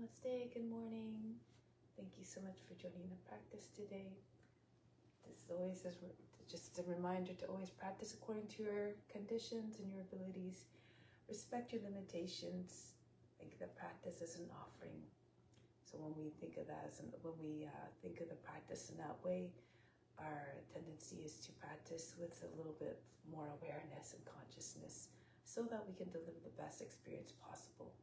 Namaste, good morning. Thank you so much for joining the practice today. This is always just a reminder to always practice according to your conditions and your abilities. Respect your limitations. Think of the practice as an offering. So when we think of that think of the practice in that way, our tendency is to practice with a little bit more awareness and consciousness so that we can deliver the best experience possible.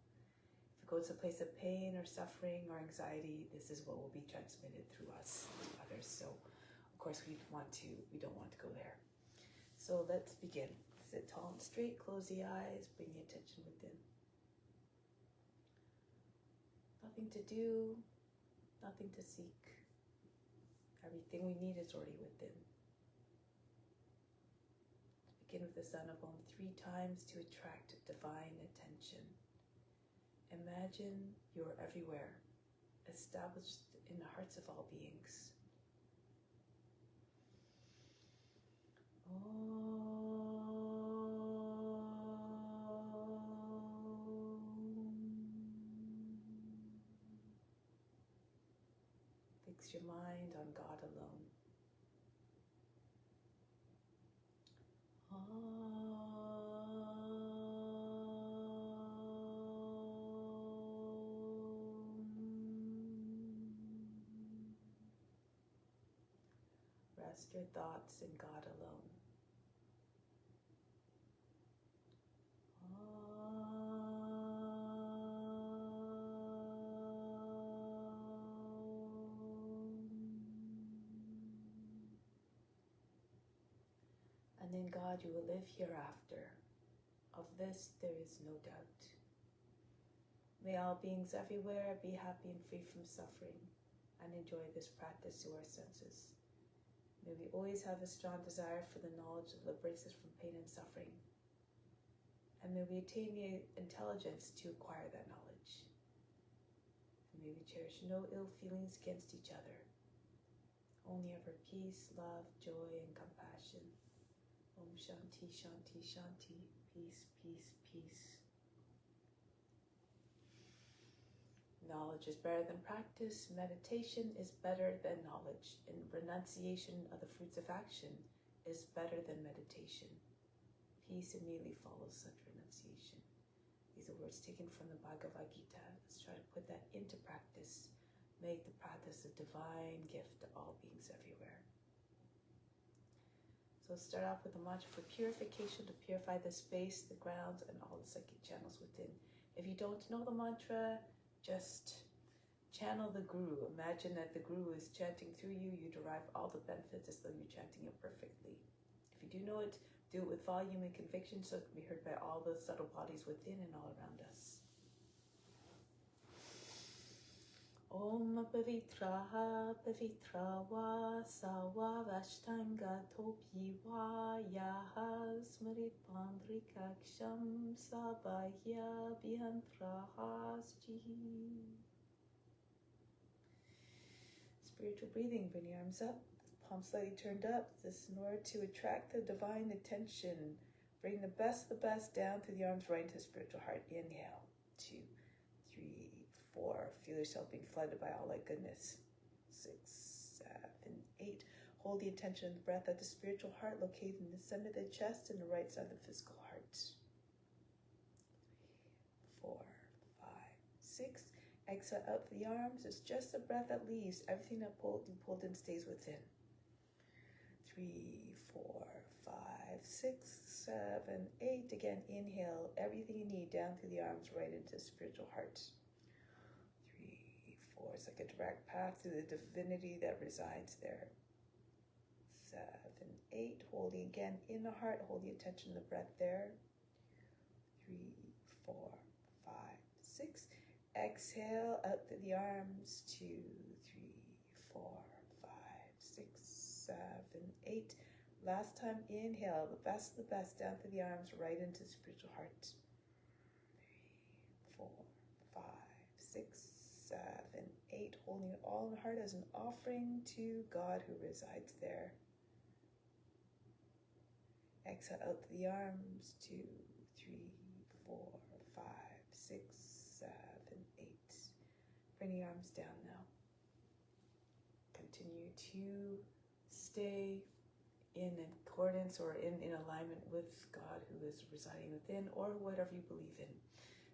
If it goes to a place of pain or suffering or anxiety, this is what will be transmitted through us to others. So, of course, we don't want to go there. So let's begin. Sit tall and straight, close the eyes, bring the attention within. Nothing to do, nothing to seek. Everything we need is already within. Begin with the Sun of Om 3 times to attract divine attention. Imagine you're everywhere, established in the hearts of all beings. Fix your mind on God alone. Rest your thoughts in God alone. And in God you will live hereafter. Of this there is no doubt. May all beings everywhere be happy and free from suffering and enjoy this practice through our senses. May we always have a strong desire for the knowledge that liberates us from pain and suffering. And may we attain the intelligence to acquire that knowledge. And may we cherish no ill feelings against each other. Only ever peace, love, joy, and compassion. Om Shanti, Shanti, Shanti. Peace, peace, peace. Knowledge is better than practice. Meditation is better than knowledge. And renunciation of the fruits of action is better than meditation. Peace immediately follows such renunciation. These are words taken from the Bhagavad Gita. Let's try to put that into practice. Make the practice a divine gift to all beings everywhere. So let's start off with a mantra for purification to purify the space, the grounds, and all the psychic channels within. If you don't know the mantra, just channel the Guru. Imagine that the Guru is chanting through you. You derive all the benefits as though you're chanting it perfectly. If you do know it, do it with volume and conviction so it can be heard by all the subtle bodies within and all around us. Om Pavitraha Pavitra Va Sawa Vashtanga Topi Va Yaha Smrit Pandrikaksham Sabahya Bhiantraha Sjihi. Spiritual breathing. Bring your arms up, palms slightly turned up. This is in order to attract the divine attention. Bring the best down through the arms right into the spiritual heart. Inhale. 2, 3, 4. Feel yourself being flooded by all that goodness. 6, 7, 8. Hold the attention of the breath at the spiritual heart located in the center of the chest and the right side of the physical heart. 3, 4, 5, 6. Exhale out through the arms. It's just the breath that leaves. Everything that you pulled in stays within. 3, 4, 5, 6, 7, 8. Again, inhale everything you need down through the arms right into the spiritual heart. 3, 4. It's like a direct path to the divinity that resides there. 7, 8. Holding again in the heart. Hold the attention of the breath there. 3, 4, 5, 6. Exhale out through the arms. 2, 3, 4, 5, 6, 7, 8. Last time, inhale the best down through the arms right into the spiritual heart. 3, 4, 5, 6, 7, 8. Holding it all in the heart as an offering to God who resides there. Exhale out through the arms. 2, 3, 4, 5, 6, 7, 8. Bring your arms down now. Continue to stay in accordance or in alignment with God who is residing within, or whatever you believe in,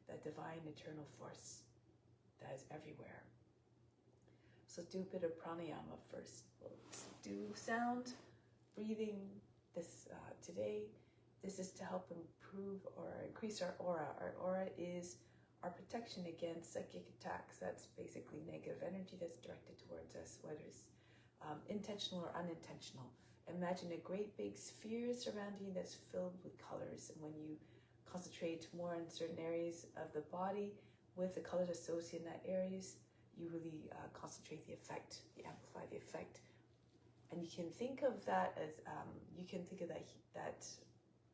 that divine eternal force that is everywhere. So do a bit of pranayama first. We'll do sound, breathing this today. This is to help improve or increase our aura. Our aura is our protection against psychic attacks. That's basically negative energy that's directed towards us, whether it's intentional or unintentional. Imagine a great big sphere surrounding you that's filled with colors. And when you concentrate more in certain areas of the body with the colors associated in that areas, you really concentrate the effect, you amplify the effect. And you can think of that as,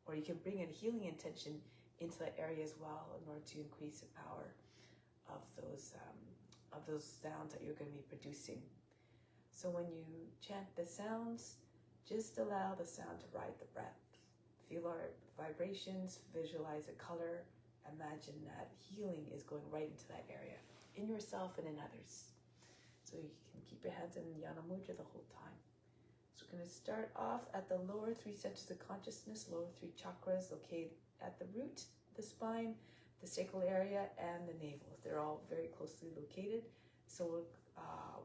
or you can bring a healing intention into that area as well in order to increase the power of those sounds that you're going to be producing. So when you chant the sounds, just allow the sound to ride the breath. Feel our vibrations, visualize a color, imagine that healing is going right into that area, in yourself and in others. So you can keep your hands in Jnana Mudra the whole time. So we're going to start off at the lower 3 centers of consciousness, lower 3 chakras located at the root, the spine, the sacral area, and the navel. They're all very closely located. So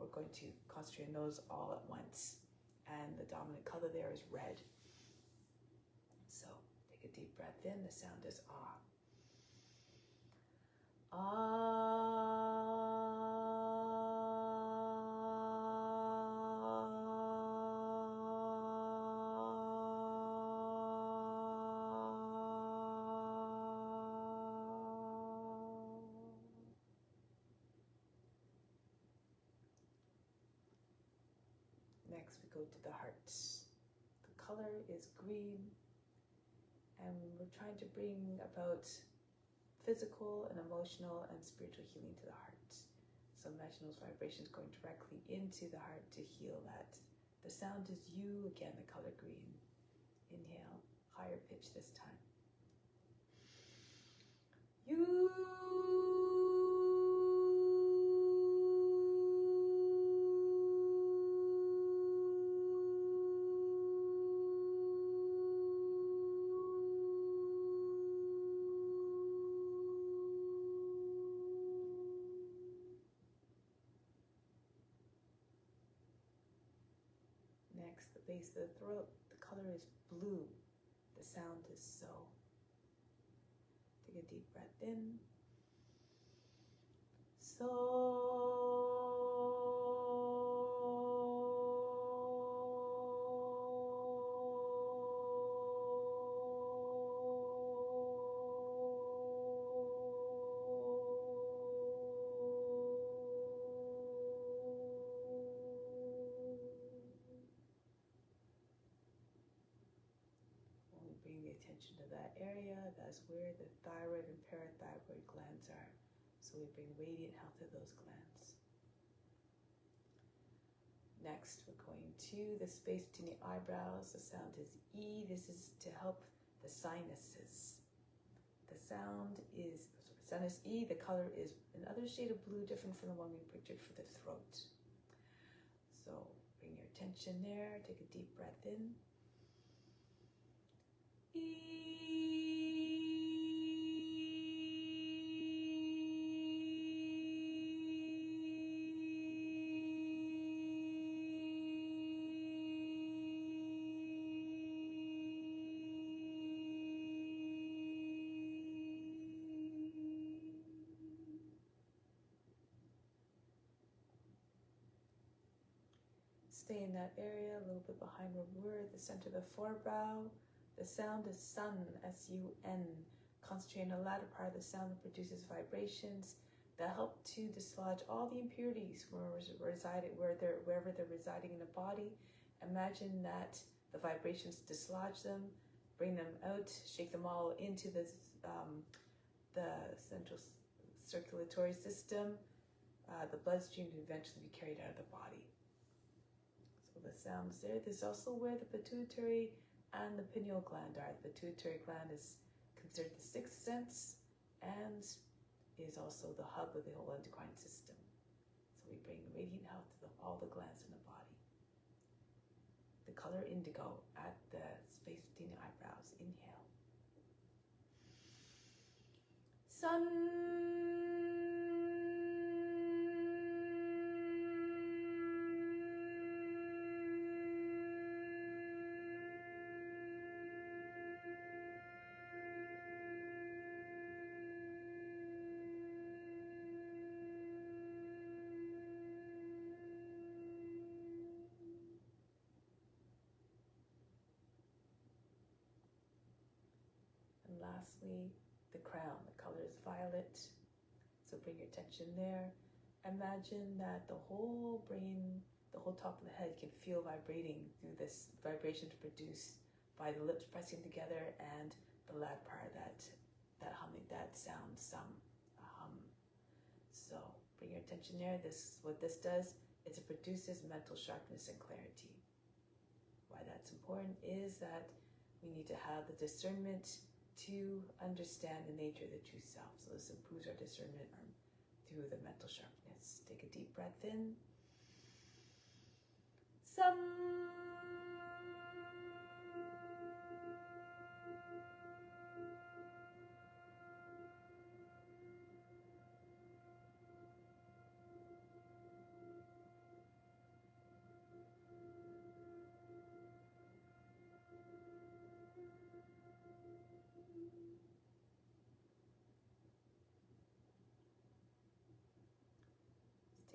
we're going to concentrate on those all at once. And the dominant color there is red. So take a deep breath in. The sound is ah. Next, we go to the heart. The color is green, and we're trying to bring about physical and emotional and spiritual healing to the heart. So imagine those vibrations going directly into the heart to heal that. The sound is you, again, the color green. Inhale, higher pitch this time. You. Next, the base of the throat, the color is blue. The sound is so. Take a deep breath in. So. Bring the attention to that area. That's where the thyroid and parathyroid glands are. So we bring radiant health to those glands. Next, we're going to the space between the eyebrows. The sound is E. This is to help the sinuses. The sound is E. The color is another shade of blue, different from the one we pictured for the throat. So bring your attention there. Take a deep breath in. Stay in that area, a little bit behind where we're at the center of the forebrow. The sound is sun, S-U-N. Concentrate on the latter part of the sound that produces vibrations that help to dislodge all the impurities wherever they're residing in the body. Imagine that the vibrations dislodge them, bring them out, shake them all into the central circulatory system, the bloodstream to eventually be carried out of the body. So the sounds there. This is also where the pituitary and the pineal gland are. The pituitary gland is considered the sixth sense and is also the hub of the whole endocrine system. we bring radiant health to all the glands in the body. The color indigo at the space between the eyebrows. Inhale. Sun. And lastly, the crown. The color is violet. So bring your attention there. Imagine that the whole brain, the whole top of the head can feel vibrating through this vibration produced by the lips pressing together and the loud part, that humming, that sound, a hum. So bring your attention there. This is what this does. It produces mental sharpness and clarity. Why that's important is that we need to have the discernment to understand the nature of the true self. So this improves our discernment through the mental sharpness. Take a deep breath in. Some.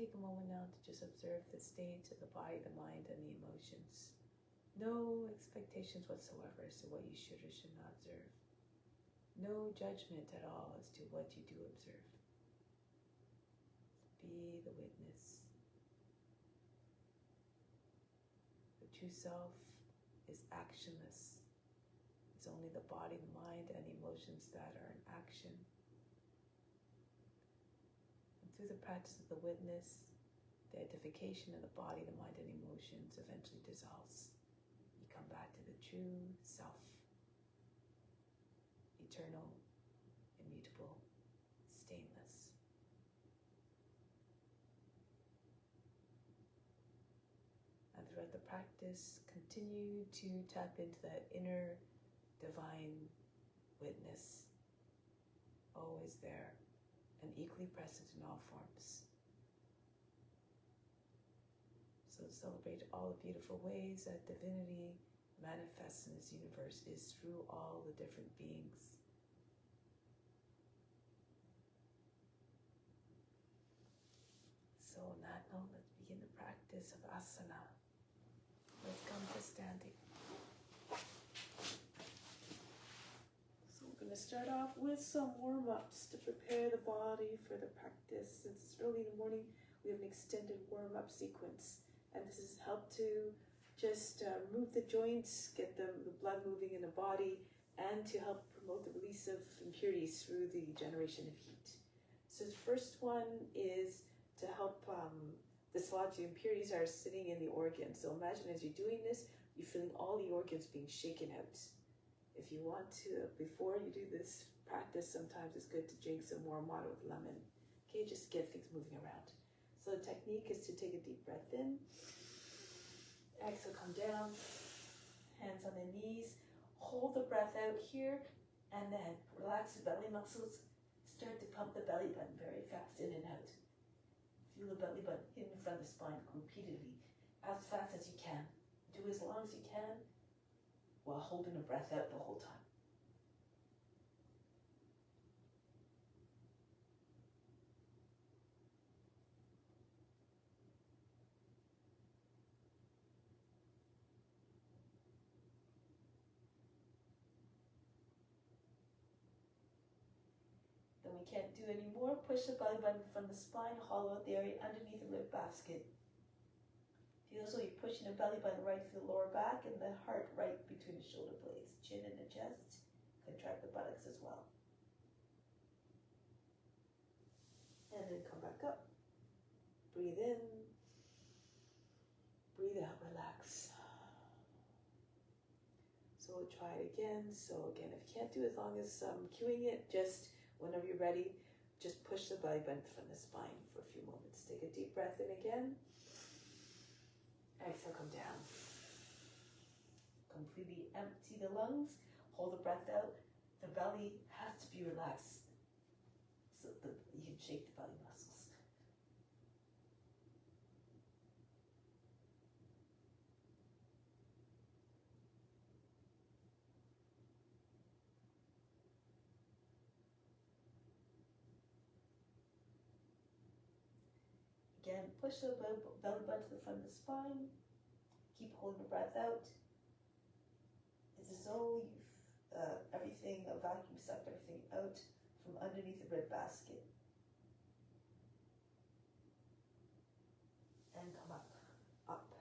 Take a moment now to just observe the state of the body, the mind, and the emotions. No expectations whatsoever as to what you should or should not observe. No judgment at all as to what you do observe. Be the witness. The true self is actionless. It's only the body, the mind, and the emotions that are in action. Through the practice of the witness, the identification of the body, the mind, and emotions eventually dissolves. You come back to the true self, eternal, immutable, stainless. And throughout the practice, continue to tap into that inner divine witness, always there, and equally present in all forms. So celebrate all the beautiful ways that divinity manifests in this universe is through all the different beings. So on that note, let's begin the practice of asana. Let's come to standing. We're going to start off with some warm-ups to prepare the body for the practice. Since it's early in the morning, we have an extended warm-up sequence. And this has helped to just move the joints, get the blood moving in the body, and to help promote the release of impurities through the generation of heat. So the first one is to help dislodge the impurities that are sitting in the organs. So imagine as you're doing this, you're feeling all the organs being shaken out. If you want to, before you do this practice, sometimes it's good to drink some warm water with lemon. Okay, just to get things moving around. So the technique is to take a deep breath in. Exhale, come down. Hands on the knees. Hold the breath out here. And then relax the belly muscles. Start to pump the belly button very fast in and out. Feel the belly button hit in front of the spine repeatedly. As fast as you can. Do as long as you can, while holding the breath out the whole time. Then we can't do any more. Push the belly button from the spine, hollow out the area underneath the rib basket. Feel as though you're pushing the belly button right through the lower back and the heart right between the shoulder blades. Chin in the chest. Contract the buttocks as well. And then come back up. Breathe in. Breathe out, relax. So we'll try it again. So again, if you can't do as long as cueing it, just whenever you're ready, just push the belly button from the spine for a few moments. Take a deep breath in again. Exhale, come down. Completely empty the lungs. Hold the breath out. The belly has to be relaxed so that you can shake the belly muscles. Again, push the belly button to the front of the spine. Keep holding the breath out. It's as though you've everything, a vacuum sucked everything out from underneath the bread basket. And come up, up.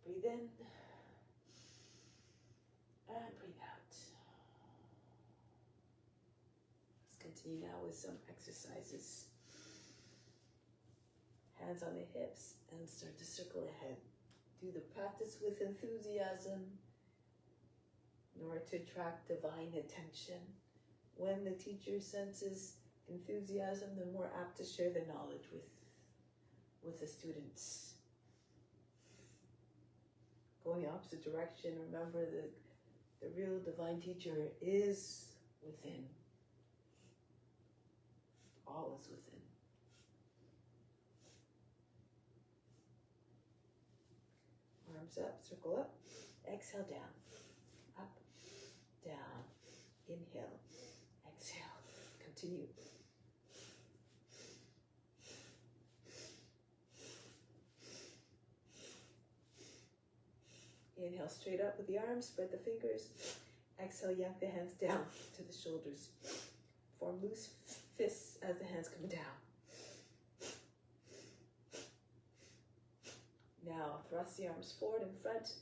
Breathe in. And breathe out. Let's continue now with some exercises. Hands on the hips and start to circle ahead. Do the practice with enthusiasm in order to attract divine attention. When the teacher senses enthusiasm, they're more apt to share their knowledge with the students. Going the opposite direction, remember that the real divine teacher is within. All is within. Arms up, circle up, exhale down, up, down, inhale, exhale, continue. Inhale straight up with the arms, spread the fingers. Exhale, yank the hands down to the shoulders. Form loose fists as the hands come down. Now, thrust the arms forward and front.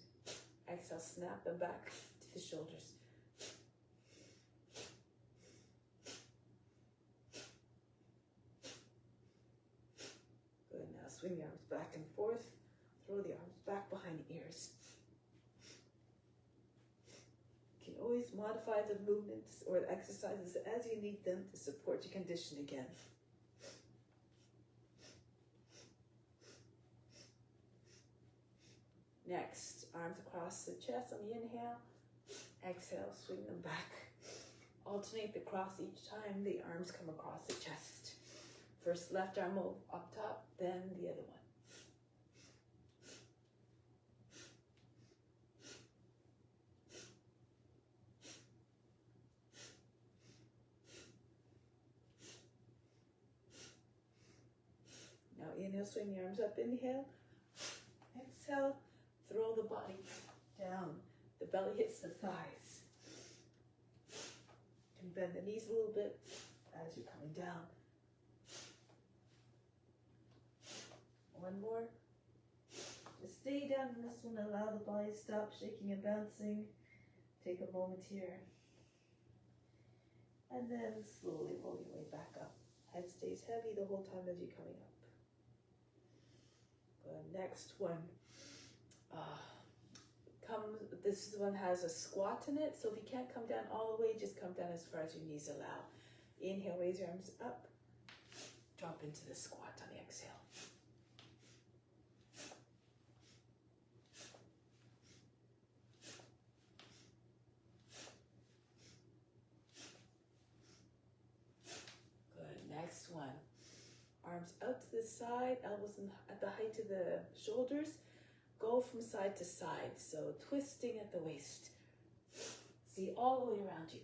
Exhale, snap them back to the shoulders. Good, now swing the arms back and forth. Throw the arms back behind the ears. You can always modify the movements or the exercises as you need them to support your condition again. Next, arms across the chest on the inhale. Exhale, swing them back. Alternate the cross each time the arms come across the chest. First left arm up top, then the other one. Now inhale, swing the arms up, inhale. Exhale. Throw the body down. The belly hits the thighs. You can bend the knees a little bit as you're coming down. One more. Just stay down in this one. Allow the body to stop shaking and bouncing. Take a moment here. And then slowly roll your way back up. Head stays heavy the whole time as you're coming up. Good. Next one. This one has a squat in it, so if you can't come down all the way, just come down as far as your knees allow. Inhale, raise your arms up, drop into the squat on the exhale. Good, next one. Arms out to the side, elbows at the height of the shoulders. Go from side to side, so twisting at the waist. See all the way around you.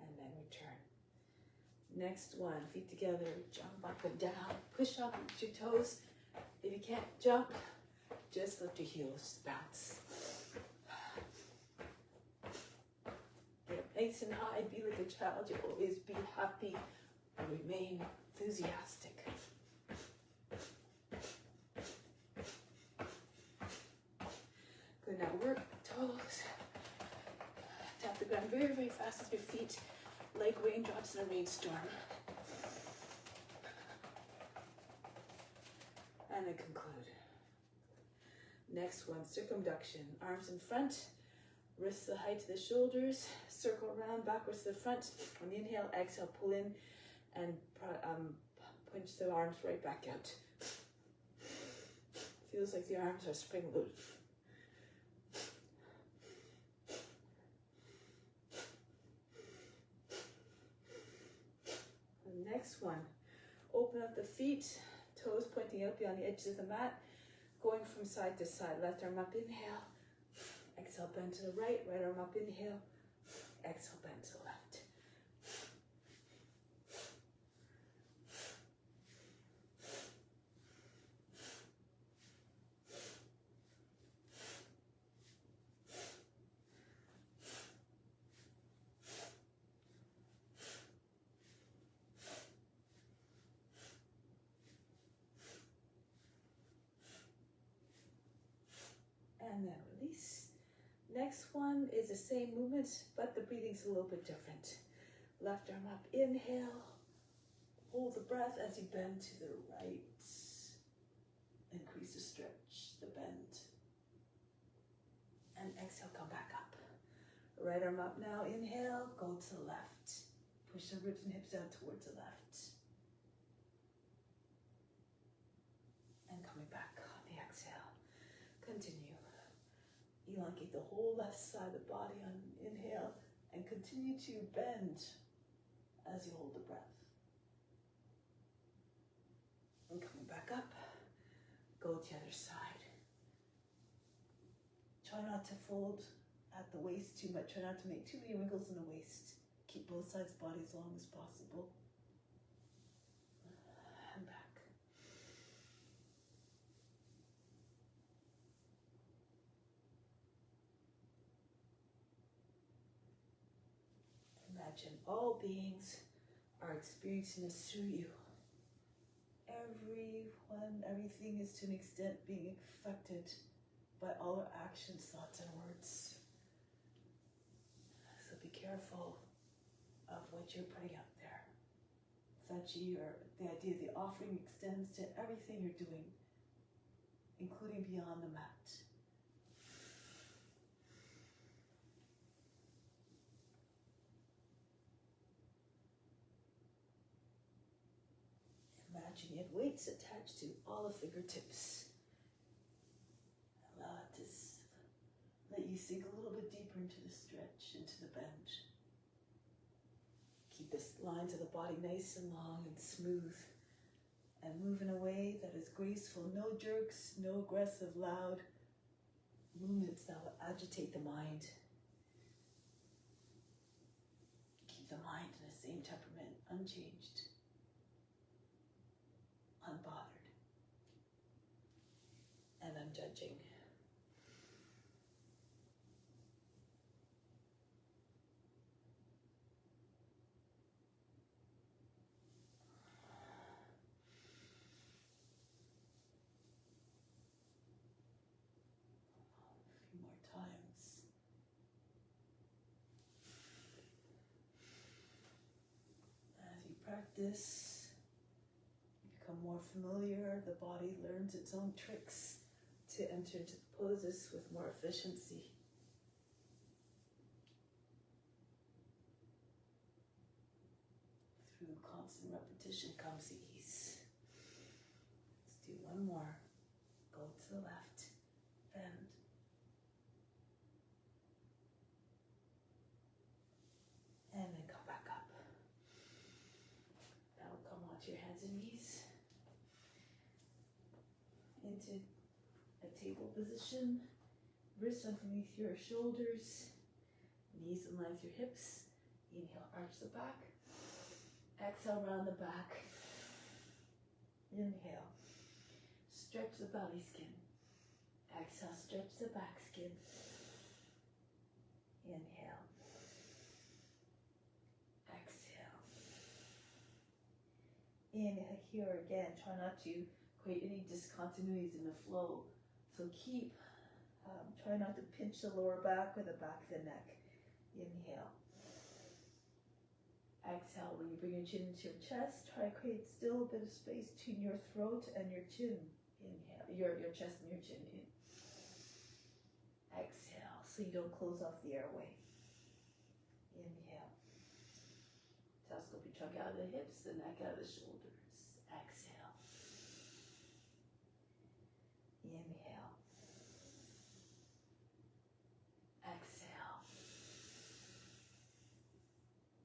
And then return. Next one, feet together, jump up and down. Push up with your toes. If you can't jump, just lift your heels, bounce. Get up nice and high, be like a child. You'll always be happy and remain enthusiastic. Good, now work toes. Tap the ground very, very fast with your feet, like raindrops in a rainstorm. And then conclude. Next one, circumduction. Arms in front, wrists the height of the shoulders, circle around backwards to the front. On the inhale, exhale, pull in and punch the arms right back out. Feels like the arms are spring loaded. The next one, open up the feet, toes pointing out beyond the edges of the mat, going from side to side. Left arm up, inhale. Exhale, bend to the right. Right arm up, inhale. Exhale, bend to the left. And then release. Next one is the same movement, but the breathing's a little bit different. Left arm up, inhale. Hold the breath as you bend to the right. Increase the stretch, the bend. And exhale, come back up. Right arm up now, inhale, go to the left. Push the ribs and hips out towards the left. And coming back on the exhale. Continue. Elongate the whole left side of the body on inhale and continue to bend as you hold the breath. And coming back up, go to the other side. Try not to fold at the waist too much. Try not to make too many wrinkles in the waist. Keep both sides of the body as long as possible. And back. Imagine all beings are experiencing this through you. Everyone, everything is to an extent being affected by all our actions, thoughts, and words. So be careful of what you're putting out there. Sachi, or the idea of the offering extends to everything you're doing, including beyond the mat. Imagine you have weights attached to all the fingertips. Allow it to let you sink a little bit deeper into the stretch, into the bend. Keep the lines of the body nice and long and smooth, and move in a way that is graceful. No jerks, no aggressive, loud movements that will agitate the mind. Keep the mind in the same temperament, unchanged, unbothered, and unjudging. A few more times. As you practice, become more familiar, the body learns its own tricks to enter into the poses with more efficiency. Through constant repetition comes ease. Let's do one more. Go to the left, bend. And then come back up. Now come onto your hands and knees. Into a table position. Wrists underneath your shoulders. Knees in line with your hips. Inhale, arch the back. Exhale, round the back. Inhale. Stretch the belly skin. Exhale, stretch the back skin. Inhale. Exhale. Inhale here again. Try not to create any discontinuities in the flow. So keep, try not to pinch the lower back or the back of the neck. Inhale. Exhale, when you bring your chin into your chest, try to create still a bit of space between your throat and your chin. Inhale, your chest and your chin in. Exhale, so you don't close off the airway. Inhale. Telescope your trunk out of the hips, the neck out of the shoulders. Exhale. Inhale. Exhale.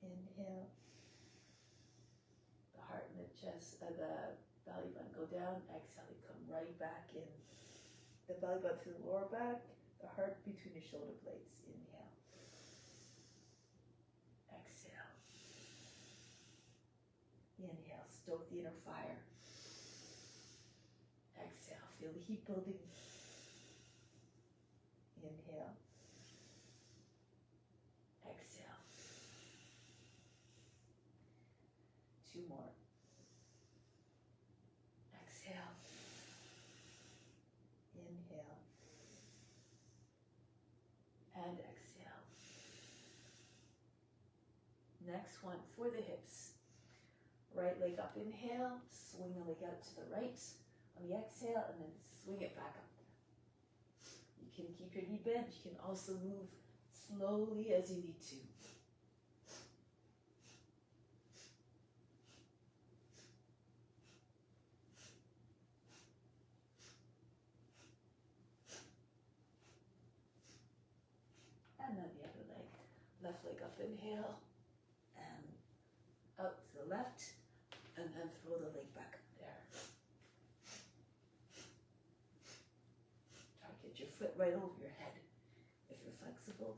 Inhale. The heart and the chest, the belly button go down. Exhale, you come right back in. The belly button to the lower back, the heart between your shoulder blades. Inhale. Exhale. Inhale, stoke the inner fire. Exhale, feel the heat building. Inhale. Exhale. 2 more. Exhale. Inhale. And exhale. Next one for the hips. Right leg up, inhale, swing the leg out to the right on the exhale, and then swing it back up. You can keep your knee bent, you can also move slowly as you need to. And then the other leg. Left leg up, inhale, and out to the left, and then throw the leg back up there. Try to get your foot right over your head if you're flexible.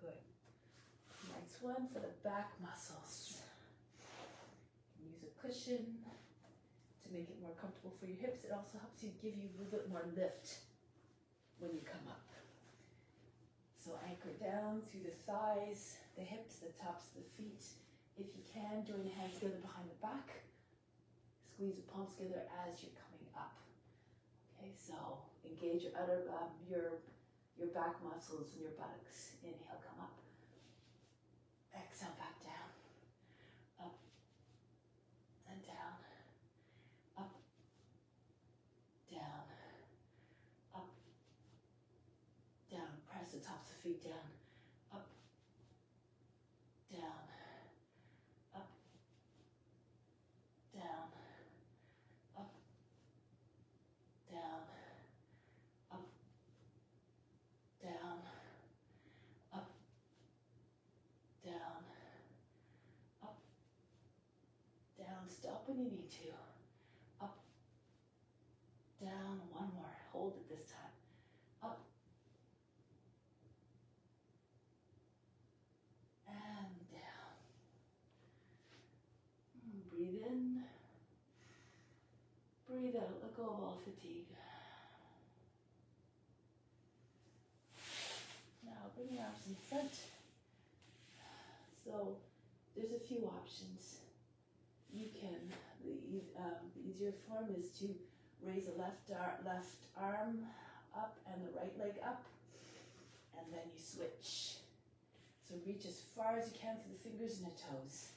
Good. Next one for the back muscles. Use a cushion to make it more comfortable for your hips. It also helps you, give you a little bit more lift when you come up. So anchor down through the thighs, the hips, the tops of the feet. If you can, join your hands together behind the back. Squeeze the palms together as you're coming up. Okay, so engage your your back muscles and your buttocks. Inhale, come up. Exhale, back down. Up and down. Up, down. Up, down. Press the tops of the feet down. Up, down. Up, down. Up, down. Up, down. Up, down. Up, down. Stop when you need to. Up, down. One more. Hold it this time. Up, and down. Breathe in. Breathe out. Let go of all fatigue. Now bring your arms in front. So there's a few options. You can, the easier form is to raise the left arm up and the right leg up, and then you switch. So reach as far as you can through the fingers and the toes.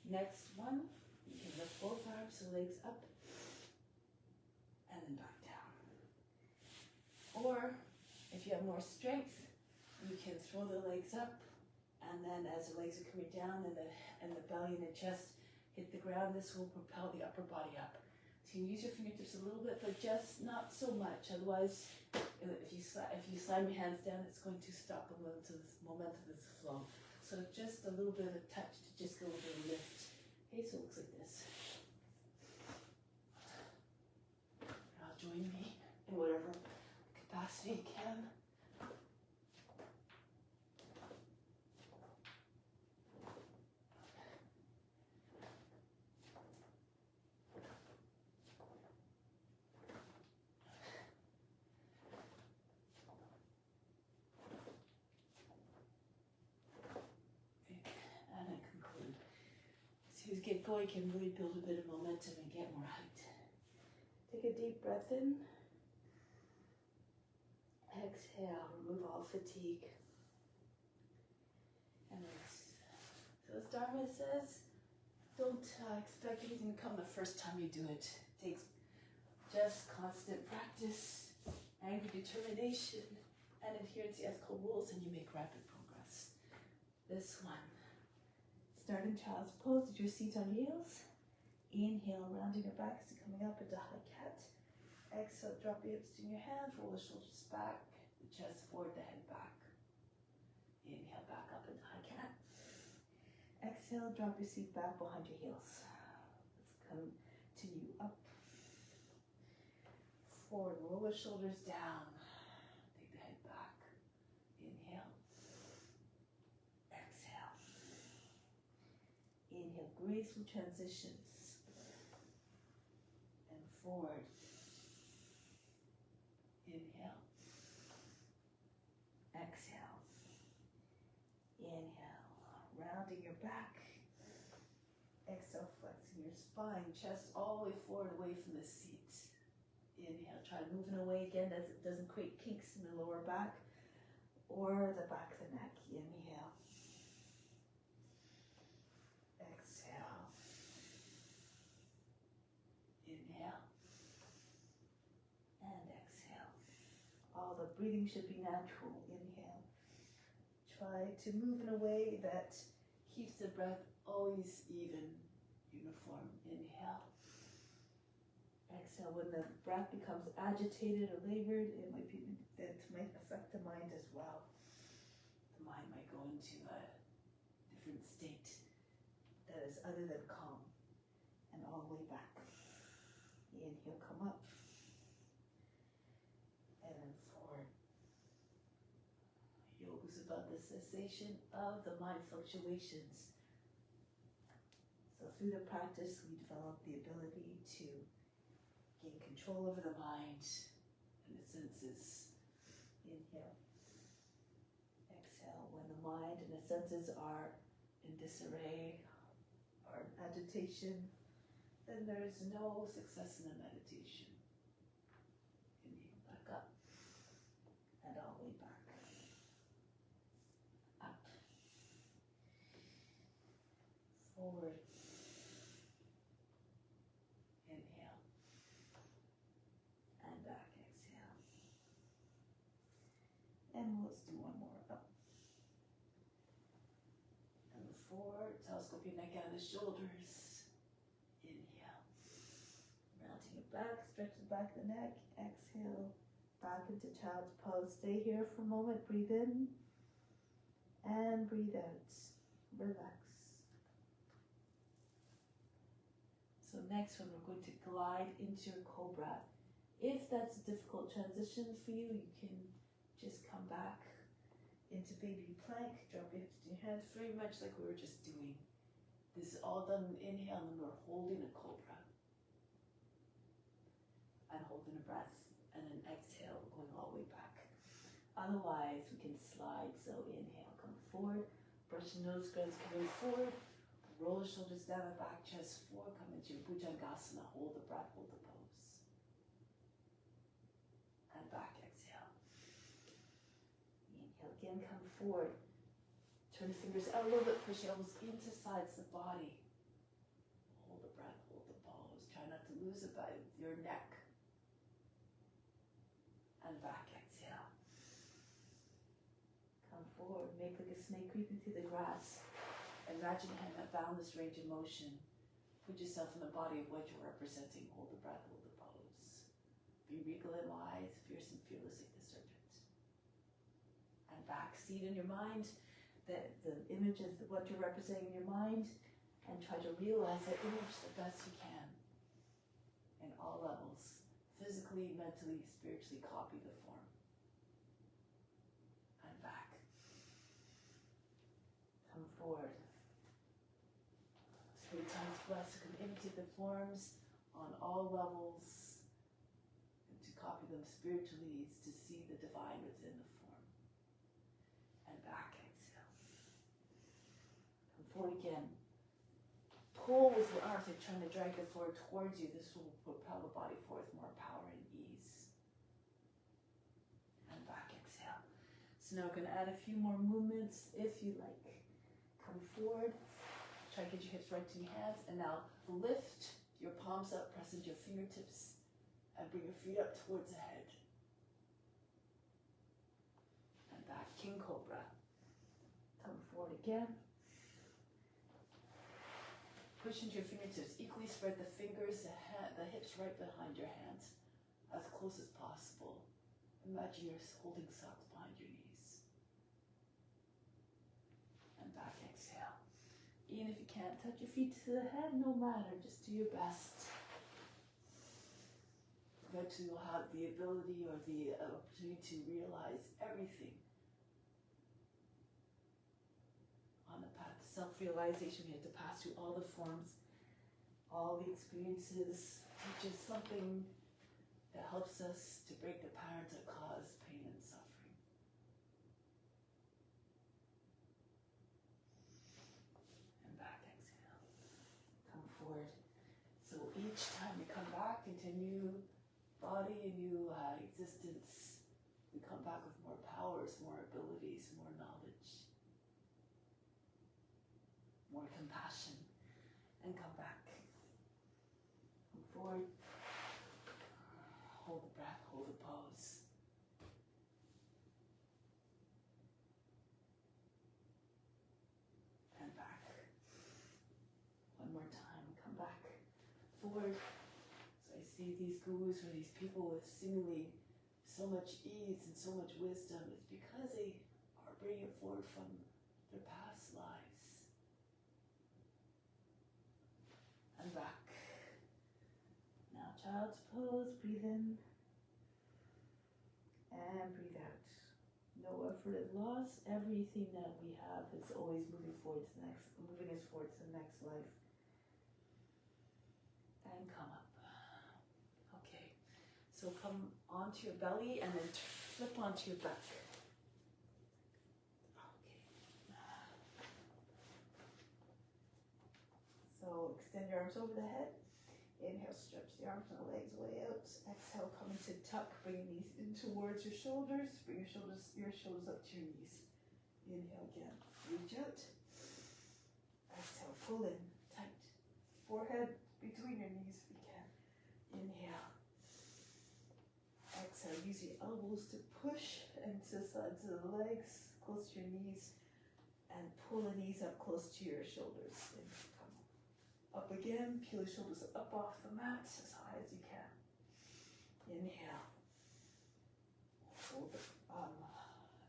Next one, you can lift both arms, so legs up, and then back down. Or, if you have more strength, you can throw the legs up, and then as the legs are coming down and the belly and the chest hit the ground, this will propel the upper body up. So you use your fingertips a little bit, but just not so much. Otherwise, if you slam your hands down, it's going to stop the momentum of this flow. So just a little bit of a touch to just get a little bit of lift. Okay, so it looks like this. Now join me in whatever capacity you can. As you get going, you can really build a bit of momentum and get more height. Take a deep breath in. Exhale, remove all fatigue. And release. So as Dharma says, don't expect anything to come the first time you do it. It takes just constant practice, angry determination, and adherence to ethical rules, and you make rapid progress. This one. Start in child's pose with your seat on heels. Inhale, rounding your back as you're coming up into high cat. Exhale, drop your hips to your hands, roll the shoulders back, the chest forward, the head back. Inhale, back up into high cat. Exhale, drop your seat back behind your heels. Let's continue up. Forward, roll the shoulders down. Take the head back. Inhale. Exhale. Inhale, graceful transitions. And forward. Inhale. Exhale. Inhale. Rounding your back. Exhale, flexing your spine. Chest all the way forward, away from the seat. Inhale. Try moving away again as it doesn't create kinks in the lower back or the back of the neck. Inhale. Exhale. Inhale. And exhale. All the breathing should be natural. Inhale. Try to move in a way that keeps the breath always even, uniform. Inhale. Exhale. When the breath becomes agitated or labored, it might affect the mind as well. The mind might go into a different state that is other than calm. And all the way back. Inhale, come up. And then forward. Yoga is about the cessation of the mind fluctuations. So through the practice, we develop the ability to gain control over the mind and the senses. Inhale. Exhale. When the mind and the senses are in disarray or agitation, then there is no success in the meditation. Inhale, back up. And all the way back. Up. Forward. Inhale. And back. Exhale. And let's do one more. Up. And forward. Telescope your neck out of the shoulders. Inhale. Mounting your back. Stretch the back of the neck. Exhale. Back into child's pose. Stay here for a moment. Breathe in. And breathe out. Relax. So next one, we're going to glide into your cobra. If that's a difficult transition for you, you can just come back into baby plank. Drop your hips to your hands, very much like we were just doing. This is all done in inhale, and we're holding a cobra. And holding a breath. And then exhale, going all the way back. Otherwise, we can slide. So inhale, come forward. Brush the nose, grins coming forward. Roll the shoulders down the back, chest forward. Come into your Bhujangasana. Hold the breath, hold the pose. And back, exhale. Inhale again, come forward. Turn the fingers out a little bit, push your elbows into sides of the body. Hold the breath, hold the pose. Try not to lose it by your neck. And back, exhale. Come forward, make like a snake creeping through the grass. Imagine a hand that boundless range of motion. Put yourself in the body of what you're representing. Hold the breath, hold the pose. Be regal and wise, fierce and fearless like the serpent. And back, see it in your mind, the image is what you're representing in your mind, and try to realize that image the best you can. In all levels. Physically, mentally, spiritually, copy the form. And back. Come forward. 3 times blessed to imitate the forms on all levels, and to copy them spiritually is to see the divine within the form. And back, exhale. Come forward again. Pull with your arms, like trying to drag the floor towards you. This will propel the body forth, more power and ease. And back, exhale. So now we're going to add a few more movements if you like. Come forward. Try to get your hips right to your hands. And now lift your palms up, press into your fingertips, and bring your feet up towards the head. And back, King Cobra. Come forward again. Push into your fingertips. Equally spread the fingers, the hips right behind your hands, as close as possible. Imagine you're holding socks behind your knees. And back, exhale. Even if you can't touch your feet to the head, no matter, just do your best. Eventually you'll have the ability or the opportunity to realize everything on the path to self-realization. We have to pass through all the forms, all the experiences, teaches something that helps us to break the patterns that cause pain and suffering. And back, exhale. Come forward. So each time we come back into a new body, a new existence, we come back with more powers, more abilities, more knowledge, more compassion, and come back. Come forward. Hold the breath, hold the pose. And back. One more time, come back. Forward. So I see these gurus or these people with seemingly so much ease and so much wisdom. It's because they are bringing it forward from their past lives. And back. Now child's pose, breathe in and breathe out. No effort is lost. Everything that we have is always moving us forward to the next life. And come up. Okay. So come onto your belly and then flip onto your back. Okay. So extend your arms over the head. Inhale, stretch the arms and the legs way out. Exhale, come into tuck. Bring your knees in towards your shoulders. Bring your shoulders up to your knees. Inhale again. Reach out. Exhale, pull in tight. Forehead between your knees if you can. Inhale. Exhale, use your elbows to push into the sides of the legs, close to your knees, and pull the knees up close to your shoulders. And come up again, peel your shoulders up off the mat as high as you can. Inhale. Hold it.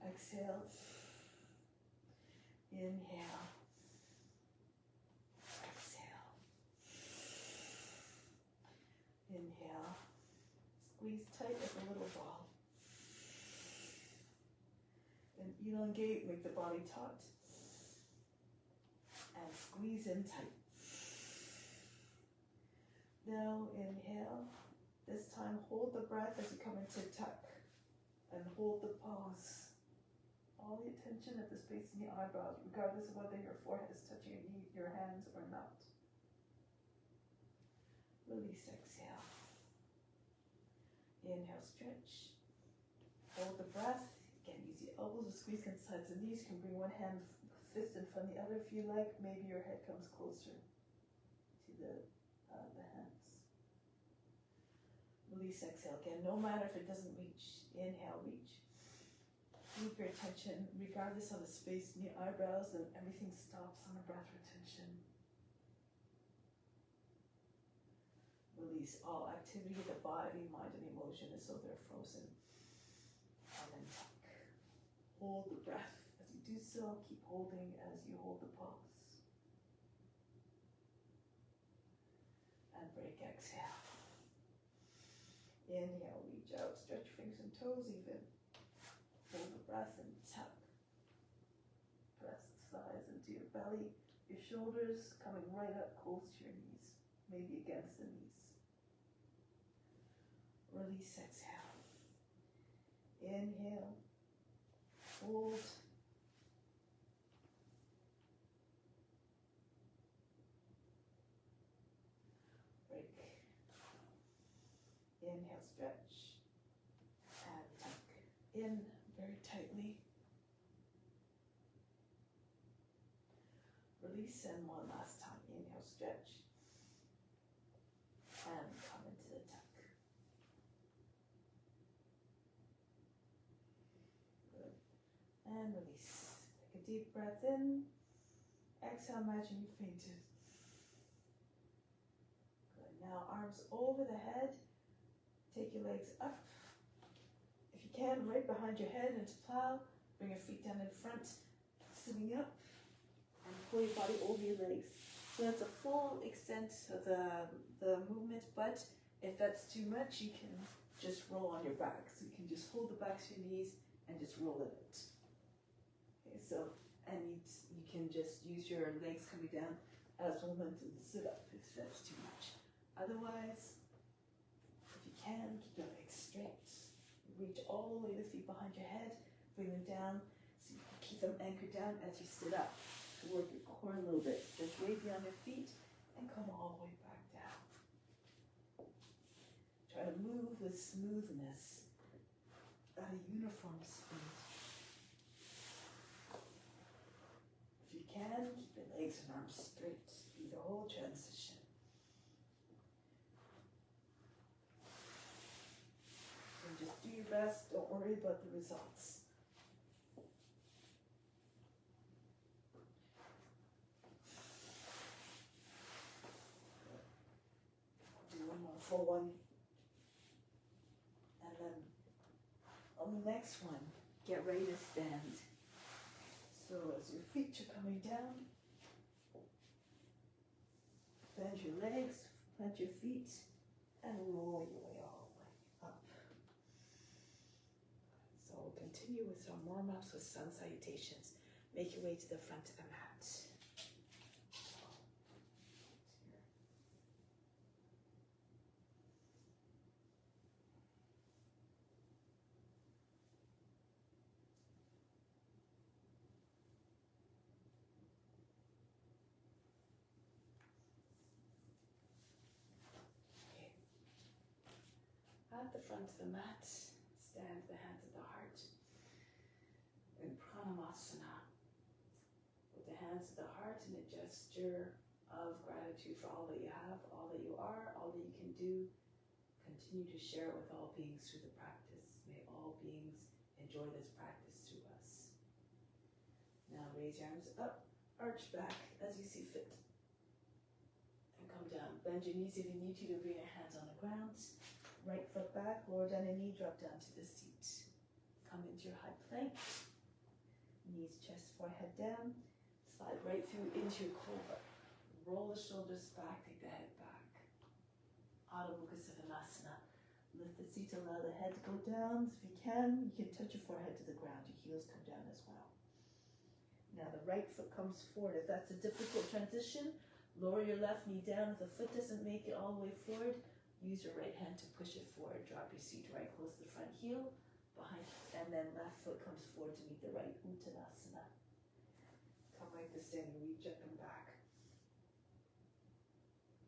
Exhale. Inhale. Exhale. Inhale. Squeeze tight like a little ball. And elongate, make the body taut. And squeeze in tight. Now inhale. This time hold the breath as you come into tuck. And hold the pose. All the attention at the space in the eyebrows, regardless of whether your forehead is touching your hands or not. Release, exhale. Inhale, stretch. Hold the breath. Again, use the elbows to squeeze against the sides of the knees. You can bring one hand fist in front of the other if you like. Maybe your head comes closer to the hands. Release, exhale. Again, no matter if it doesn't reach. Inhale, reach. Keep your attention, regardless of the space in your eyebrows, and everything stops on a breath retention. Release all activity of the body, mind, and emotion as though they're frozen. And then tuck. Hold the breath. As you do so, keep holding as you hold the pose. And break, exhale. Inhale, reach out, stretch your fingers and toes even. Hold the breath and tuck. Press the thighs into your belly. Your shoulders coming right up close to your knees, maybe against the knees. Release, exhale. Inhale. Hold. Break. Inhale, stretch. And tuck. In, very tightly. Release, and one last time. Inhale, stretch. And come into the tuck. Good. And release. Take a deep breath in. Exhale, imagine you fainted. Good. Now arms over the head. Take your legs up. If you can, right behind your head into plow. Bring your feet down in front, sitting up. And pull your body over your legs. So that's a full extent of the movement, but if that's too much, you can just roll on your back. So you can just hold the backs of your knees and just roll it out. Okay, so, and you can just use your legs coming down as momentum to sit up if that's too much. Otherwise, if you can, keep your legs straight. Reach all the way the feet behind your head, bring them down, so you can keep them anchored down as you sit up. Work your core a little bit, just way beyond your feet, and come all the way back down. Try to move with smoothness at a uniform speed. If you can, keep your legs and arms straight through the whole transition. And just do your best, don't worry about the results. Full one, and then on the next one, get ready to stand. So as your feet are coming down, bend your legs, plant your feet, and roll your way all the way up. So we'll continue with some warm-ups with sun salutations. Make your way to the front of the mat. At the front of the mat, stand the hands at the heart in Pranamasana. With the hands at the heart in a gesture of gratitude for all that you have, all that you are, all that you can do. Continue to share it with all beings through the practice. May all beings enjoy this practice through us. Now raise your arms up, arch back as you see fit. And come down. Bend your knees if you need to bring your hands on the ground. Right foot back, lower down your knee, drop down to the seat. Come into your high plank. Knees, chest, forehead down. Slide right through into your cobra. Roll the shoulders back, take the head back. Adho Mukha Svanasana. Lift the seat, allow the head to go down. If you can touch your forehead to the ground. Your heels come down as well. Now the right foot comes forward. If that's a difficult transition, lower your left knee down. If the foot doesn't make it all the way forward, use your right hand to push it forward. Drop your seat right close to the front heel, behind, and then left foot comes forward to meet the right Uttanasana. Come like this, standing, reach up and back.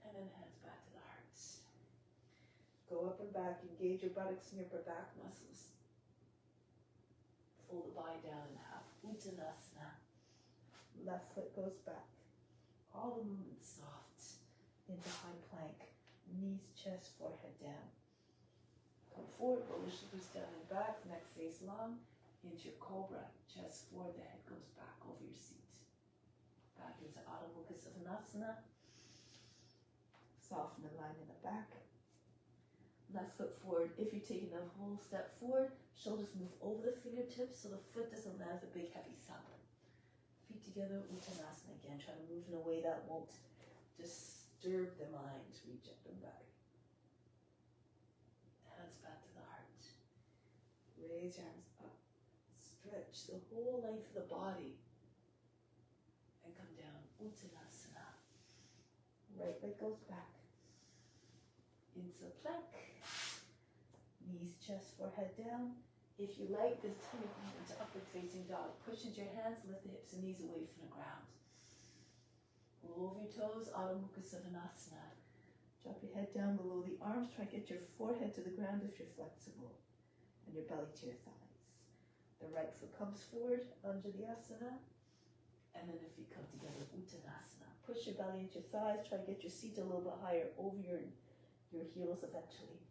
And then hands back to the heart. Go up and back, engage your buttocks and your back muscles. Fold the body down in half. Uttanasana. Left foot goes back. All the movement soft into high plank. Knees, chest, forehead down. Come forward, roll the shoulders down and back, neck face long, into your cobra, chest forward, the head goes back over your seat. Back into Adho Mukha Svanasana. Soften the line in the back. Left foot forward. If you're taking a whole step forward, shoulders move over the fingertips so the foot doesn't land the big heavy thumb. Feet together, Uttanasana again. Try to move in a way that won't disturb the mind. Reach up and back. Hands back to the heart. Raise your arms up. Stretch the whole length of the body. And come down. Uttanasana. Right leg goes back. Into plank. Knees, chest, forehead down. If you like this time, you can move into upward facing dog. Push into your hands, lift the hips and knees away from the ground. Roll over your toes, Adho Mukha Svanasana. Drop your head down below the arms. Try to get your forehead to the ground if you're flexible. And your belly to your thighs. The right foot comes forward, Anjalyasana. And then the feet come together, Uttanasana. Push your belly into your thighs. Try to get your seat a little bit higher over your heels eventually.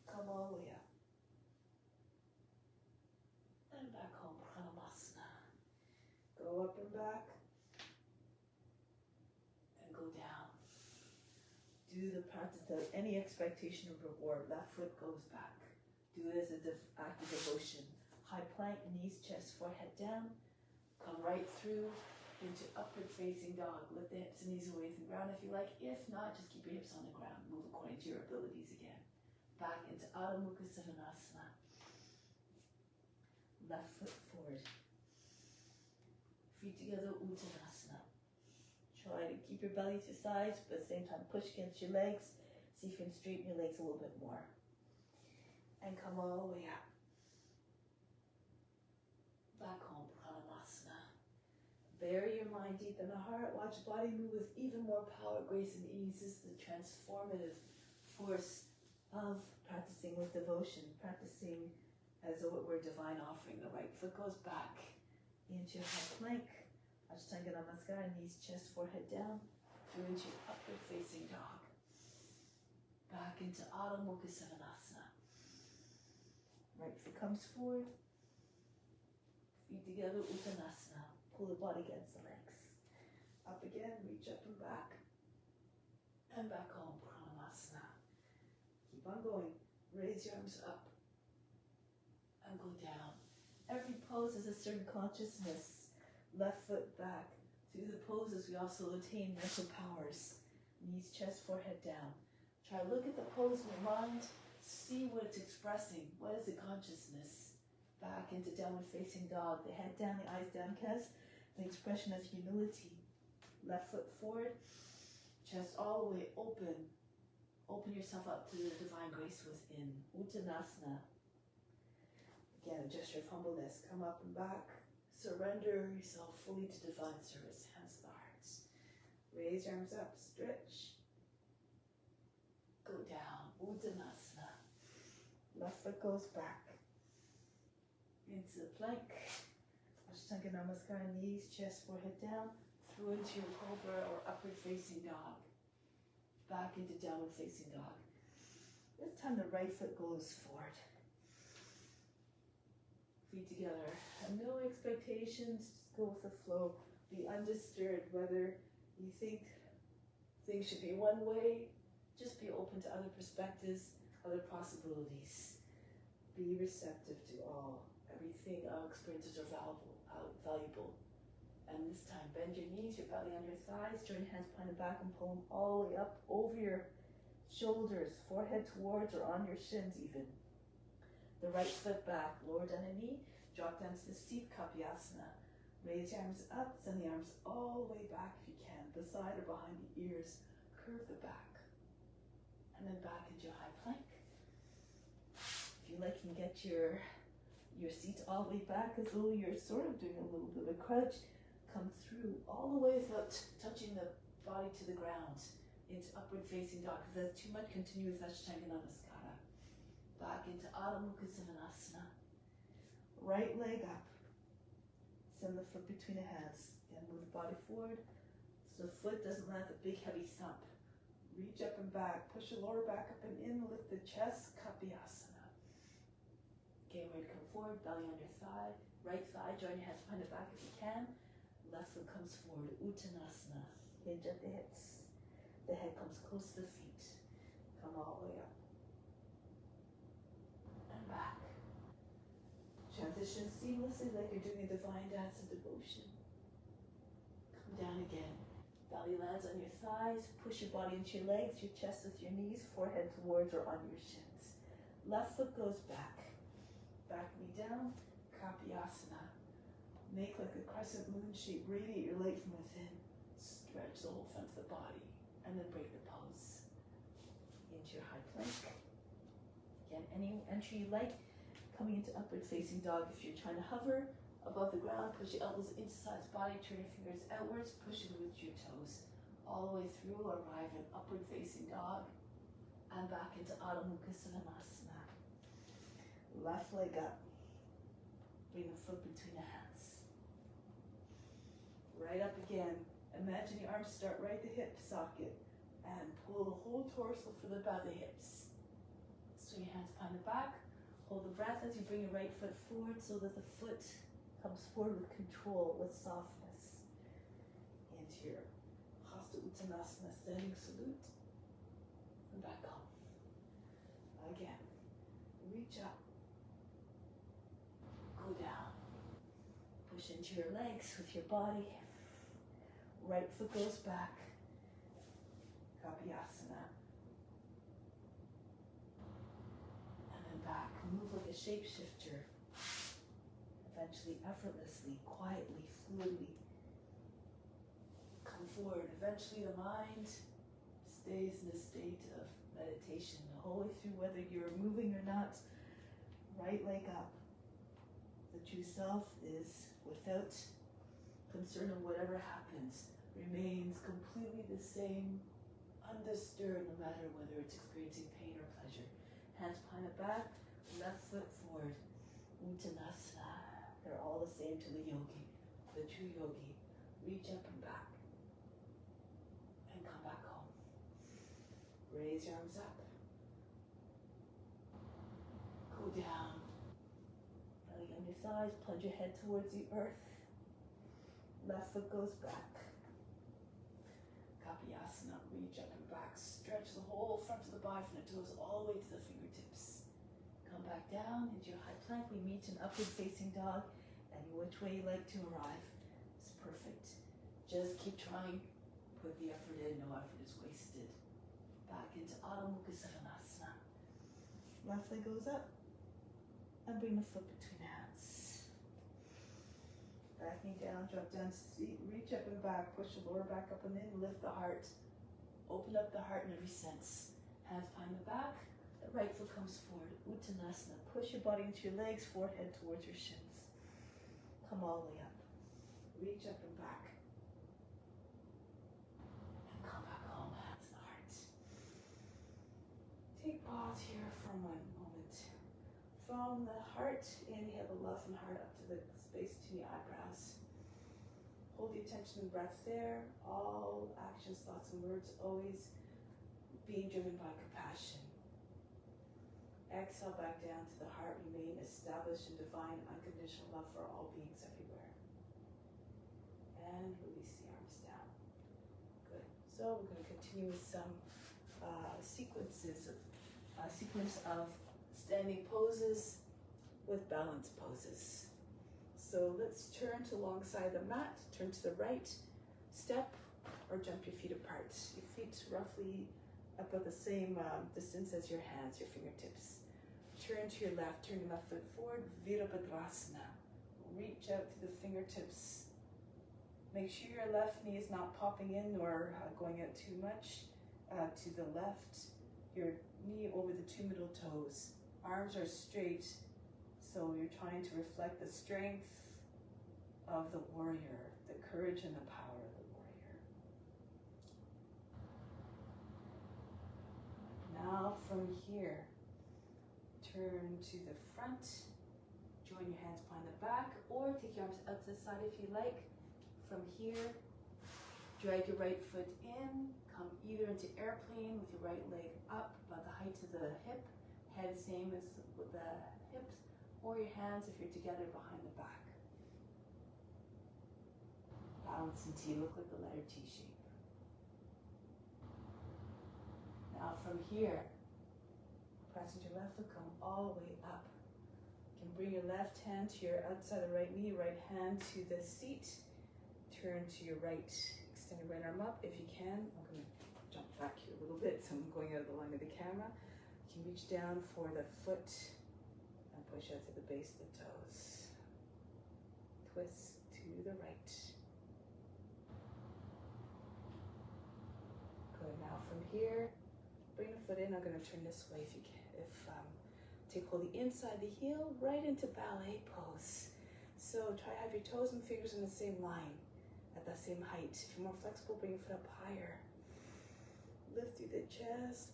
Come all the way up. And back home, Pranamasana. Go up and back. And go down. Do the practice without any expectation of reward. Left foot goes back. Do it as an act of devotion. High plank, knees, chest, forehead down. Come right through into upward facing dog. Lift the hips and knees away from the ground if you like. If not, just keep your hips on the ground. Move according to your abilities again. Back into Adho Mukha Svanasana. Left foot forward. Feet together, Uttanasana. Try to keep your belly to thighs, but at the same time push against your legs. See if you can straighten your legs a little bit more. And come all the way up. Back home, Pranamasana. Bury your mind deep in the heart. Watch your body move with even more power, grace, and ease. This is the transformative force of practicing with devotion, practicing as though it were a divine offering. The right foot goes back into your high plank. Ashtanga Namaskara, knees, chest, forehead down, through into your upward facing dog. Back into Adho Mukha Svanasana. Right foot comes forward. Feet together, Uttanasana. Pull the body against the legs. Up again, reach up and back. And back home, Pranamasana. Keep on going. Raise your arms up. And go down. Every pose has a certain consciousness. Left foot back. Through the poses, we also attain mental powers. Knees, chest, forehead down. Try to look at the pose in your mind. See what it's expressing. What is the consciousness? Back into downward facing dog. The head down, the eyes downcast. The expression is humility. Left foot forward. Chest all the way open. Open yourself up to the divine grace within. Uttanasana. Again, a gesture of humbleness. Come up and back. Surrender yourself fully to divine service. Hands to the hearts. Raise your arms up. Stretch. Go down. Uttanasana. Left foot goes back. Into the plank. Ashtanga Namaskara, knees, chest, forehead down. Through into your cobra or upward facing dog. Back into downward facing dog. This time the right foot goes forward. Feet together. Have no expectations. Just go with the flow. Be undisturbed whether you think things should be one way. Just be open to other perspectives, other possibilities. Be receptive to all. Everything, our experiences are valuable. And this time, bend your knees, your belly under your thighs, join your hands behind the back and pull them all the way up over your shoulders, forehead towards or on your shins even. The right foot back, lower down a knee, drop down to the seat, Kapyasana. Raise your arms up, send the arms all the way back if you can, beside or behind the ears. Curve the back. And then back into your high plank. If you like, you can get your seat all the way back as though you're sort of doing a little bit of a crunch. Come through all the way without touching the body to the ground into upward facing dog. If that's too much, continue with Ashtanga Namaskara. Back into Adho Mukha Svanasana. Right leg up. Send the foot between the hands. Again, move the body forward so the foot doesn't land a big heavy thump. Reach up and back. Push the lower back up and in. Lift the chest. Kapyasana. Get ready to come forward. Belly under thigh. Right thigh. Join your hands behind the back if you can. Left foot comes forward. Uttanasana. Hinge at the hips. The head comes close to the feet. Come all the way up. And back. Transition seamlessly like you're doing a divine dance of devotion. Come down again. Belly lands on your thighs. Push your body into your legs, your chest with your knees, forehead towards or on your shins. Left foot goes back. Back knee down. Kapyasana. Make like a crescent moon shape. Radiate your light from within. Stretch the whole front of the body. And then break the pose. Into your high plank. Again, any entry you like. Coming into upward facing dog. If you're trying to hover above the ground, push your elbows inside the body, turn your fingers outwards, push it with your toes. All the way through, arrive in upward facing dog. And back into Adho Mukha Svanasana. Left leg up. Bring the foot between the hands. Right up again. Imagine your arms start right at the hip socket and pull the whole torso for the by the hips. Swing your hands behind the back. Hold the breath as you bring your right foot forward so that the foot comes forward with control, with softness. Into your Hasta Uttanasana, standing salute. And back home. Again. Reach up. Go down. Push into your legs with your body. Right foot goes back. Kapiyasana. And then back. Move like a shapeshifter. Eventually, effortlessly, quietly, fluidly. Come forward. Eventually, the mind stays in a state of meditation the whole way through, whether you're moving or not. Right leg up. The true self is without concern of whatever happens, remains completely the same, undisturbed, no matter whether it's experiencing pain or pleasure. Hands behind the back, left foot forward. Uttanasana. They're all the same to the yogi, the true yogi. Reach up and back. And come back home. Raise your arms up. Go down. Belly on your thighs, plunge your head towards the earth. Left foot goes back. Kapiyasana, reach up and back. Stretch the whole front of the body from the toes all the way to the fingertips. Come back down into your high plank. We meet in upward facing dog. Any which way you like to arrive. It's perfect. Just keep trying. Put the effort in. No effort is wasted. Back into Adho Mukha Svanasana. Left leg goes up. And bring the foot between hands. Back knee down, drop down to seat, reach up and back, push the lower back up and in, lift the heart. Open up the heart in every sense. Hands behind the back, the right foot comes forward. Uttanasana, push your body into your legs, forehead towards your shins. Come all the way up. Reach up and back. And come back home, hands in the heart. Take pause here for 1 moment. From the heart, inhale the love from the heart up to the space between the eyebrows. Hold the attention and breath there. All actions, thoughts, and words always being driven by compassion. Exhale back down to the heart. Remain established in divine unconditional love for all beings everywhere. And release the arms down. Good. So we're going to continue with some sequence of standing poses with balance poses. So let's turn to alongside the mat, turn to the right, step or jump your feet apart. Your feet roughly about the same distance as your hands, your fingertips. Turn to your left, turn your left foot forward, Virabhadrasana. Reach out to the fingertips. Make sure your left knee is not popping in or going out too much to the left. Your knee over the 2 middle toes. Arms are straight, so you're trying to reflect the strength of the warrior, the courage and the power of the warrior. Now from here, turn to the front, join your hands behind the back, or take your arms out to the side if you like. From here, drag your right foot in, come either into airplane with your right leg up about the height of the hip, head same as with the hips, or your hands if you're together behind the back. Balance in T, look like the letter T shape. Now from here, press into your left foot, come all the way up. You can bring your left hand to your outside the right knee, right hand to the seat. Turn to your right, extend your right arm up if you can. I'm going to jump back here a little bit, so I'm going out of the line of the camera. You can reach down for the foot and push out to the base of the toes. Twist to the right. Good. Now from here, bring the foot in. I'm going to turn this way if you can. Take hold the inside the heel right into ballet pose. So try to have your toes and fingers in the same line, at the same height. If you're more flexible, bring your foot up higher. Lift through the chest,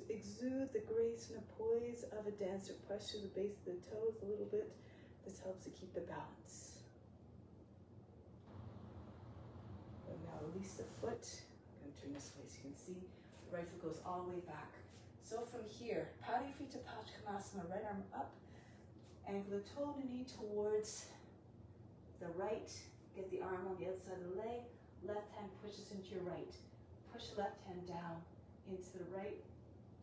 exude the grace and the poise of a dancer. Press through the base of the toes a little bit. This helps to keep the balance. And now release the foot. I'm going to turn this way so you can see the right foot goes all the way back. So from here, paddle your feet to Paschimottanasana, right arm up, angle the toe and the knee towards the right. Get the arm on the outside of the leg. Left hand pushes into your right. Push the left hand down into the right.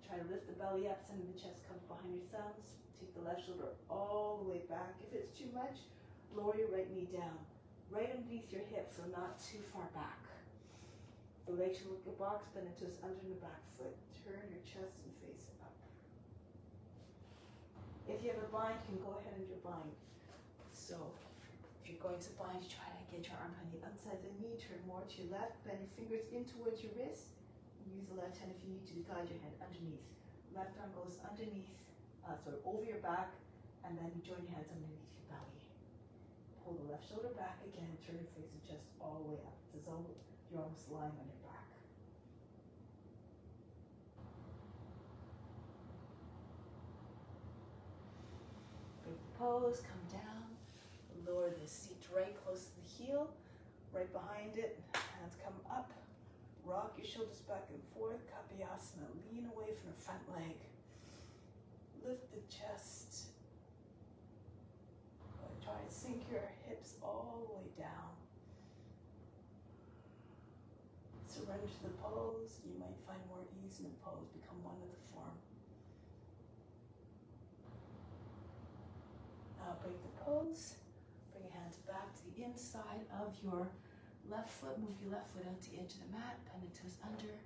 Try to lift the belly up, send the chest comes behind your thumbs. Take the left shoulder all the way back. If it's too much, lower your right knee down. Right underneath your hip, so not too far back. The leg should look a box, bend into toes under the back foot. Turn your chest and face it up. If you have a bind, you can go ahead and do bind. So if you're going to bind, you try to get your arm on the outside of the knee, turn more to your left, bend your fingers in towards your wrist. Use the left hand if you need to guide your hand underneath. Left arm goes underneath, over your back, and then you join your hands underneath your belly. Pull the left shoulder back again, turn your face and chest all the way up. It's as though you're almost lying on your back. Break the pose, come down, lower the seat right close to the heel, right behind it, hands come up, rock your shoulders back and forth, Kapayasana, lean away from the front leg, lift the chest, try to sink your hips all the way down. Surrender to the pose. You might find more ease in the pose. Become one with the form. Now break the pose. Bring your hands back to the inside of your left foot. Move your left foot out to the edge of the mat. Bend the toes under.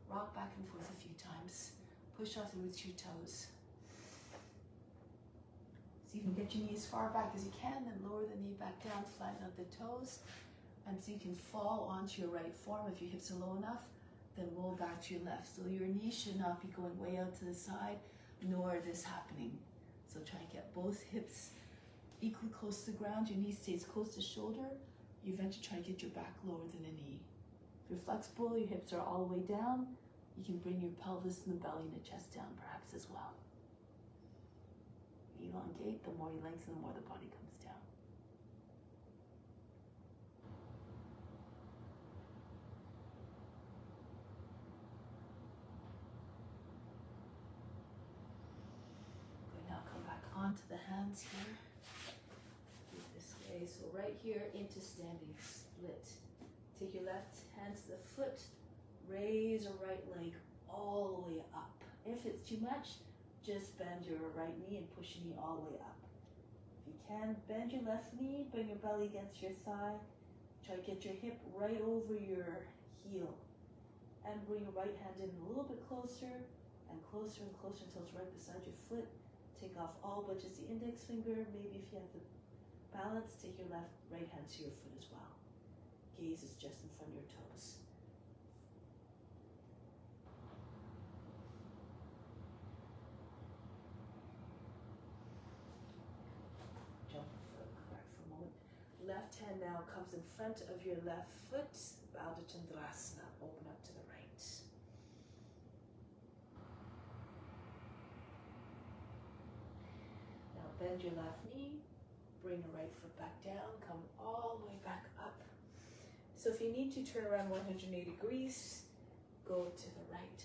Rock back and forth a few times. Push off the roots of your toes. So you can get your knee as far back as you can, then lower the knee back down, flatten out the toes. And so you can fall onto your right form. If your hips are low enough, then roll back to your left. So your knee should not be going way out to the side, nor this happening. So try and get both hips equally close to the ground. Your knee stays close to shoulder. You eventually try to get your back lower than the knee. If you're flexible, your hips are all the way down. You can bring your pelvis and the belly and the chest down perhaps as well. Elongate. The more you lengthen, the more the body comes down. Onto the hands here. Do it this way. So right here into standing split. Take your left hand to the foot. Raise your right leg all the way up. If it's too much, just bend your right knee and push your knee all the way up. If you can, bend your left knee, bring your belly against your thigh. Try to get your hip right over your heel. And bring your right hand in a little bit closer and closer and closer until it's right beside your foot. Take off all but just the index finger. Maybe if you have the balance, take your right hand to your foot as well. Gaze is just in front of your toes. Jump back for a moment. Left hand now comes in front of your left foot. Baddha Chandrasana. Open up to the right. Bend your left knee, bring your right foot back down, come all the way back up. So if you need to turn around 180 degrees, go to the right.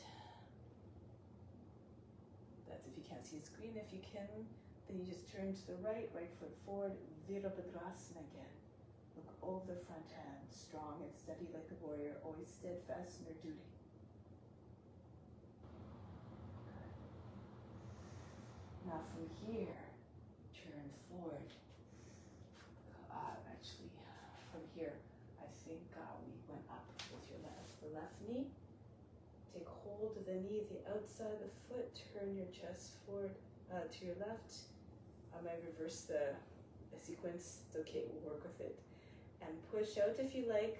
That's if you can't see the screen. If you can, then you just turn to the right, right foot forward, Virabhadrasana again. Look over the front hand, strong and steady like the warrior, always steadfast in their duty. Now from here, turn forward. Actually, from here, I think we went up with the left knee. Take hold of the knee, the outside of the foot. Turn your chest forward to your left. I might reverse the sequence. It's okay, we'll work with it. And push out if you like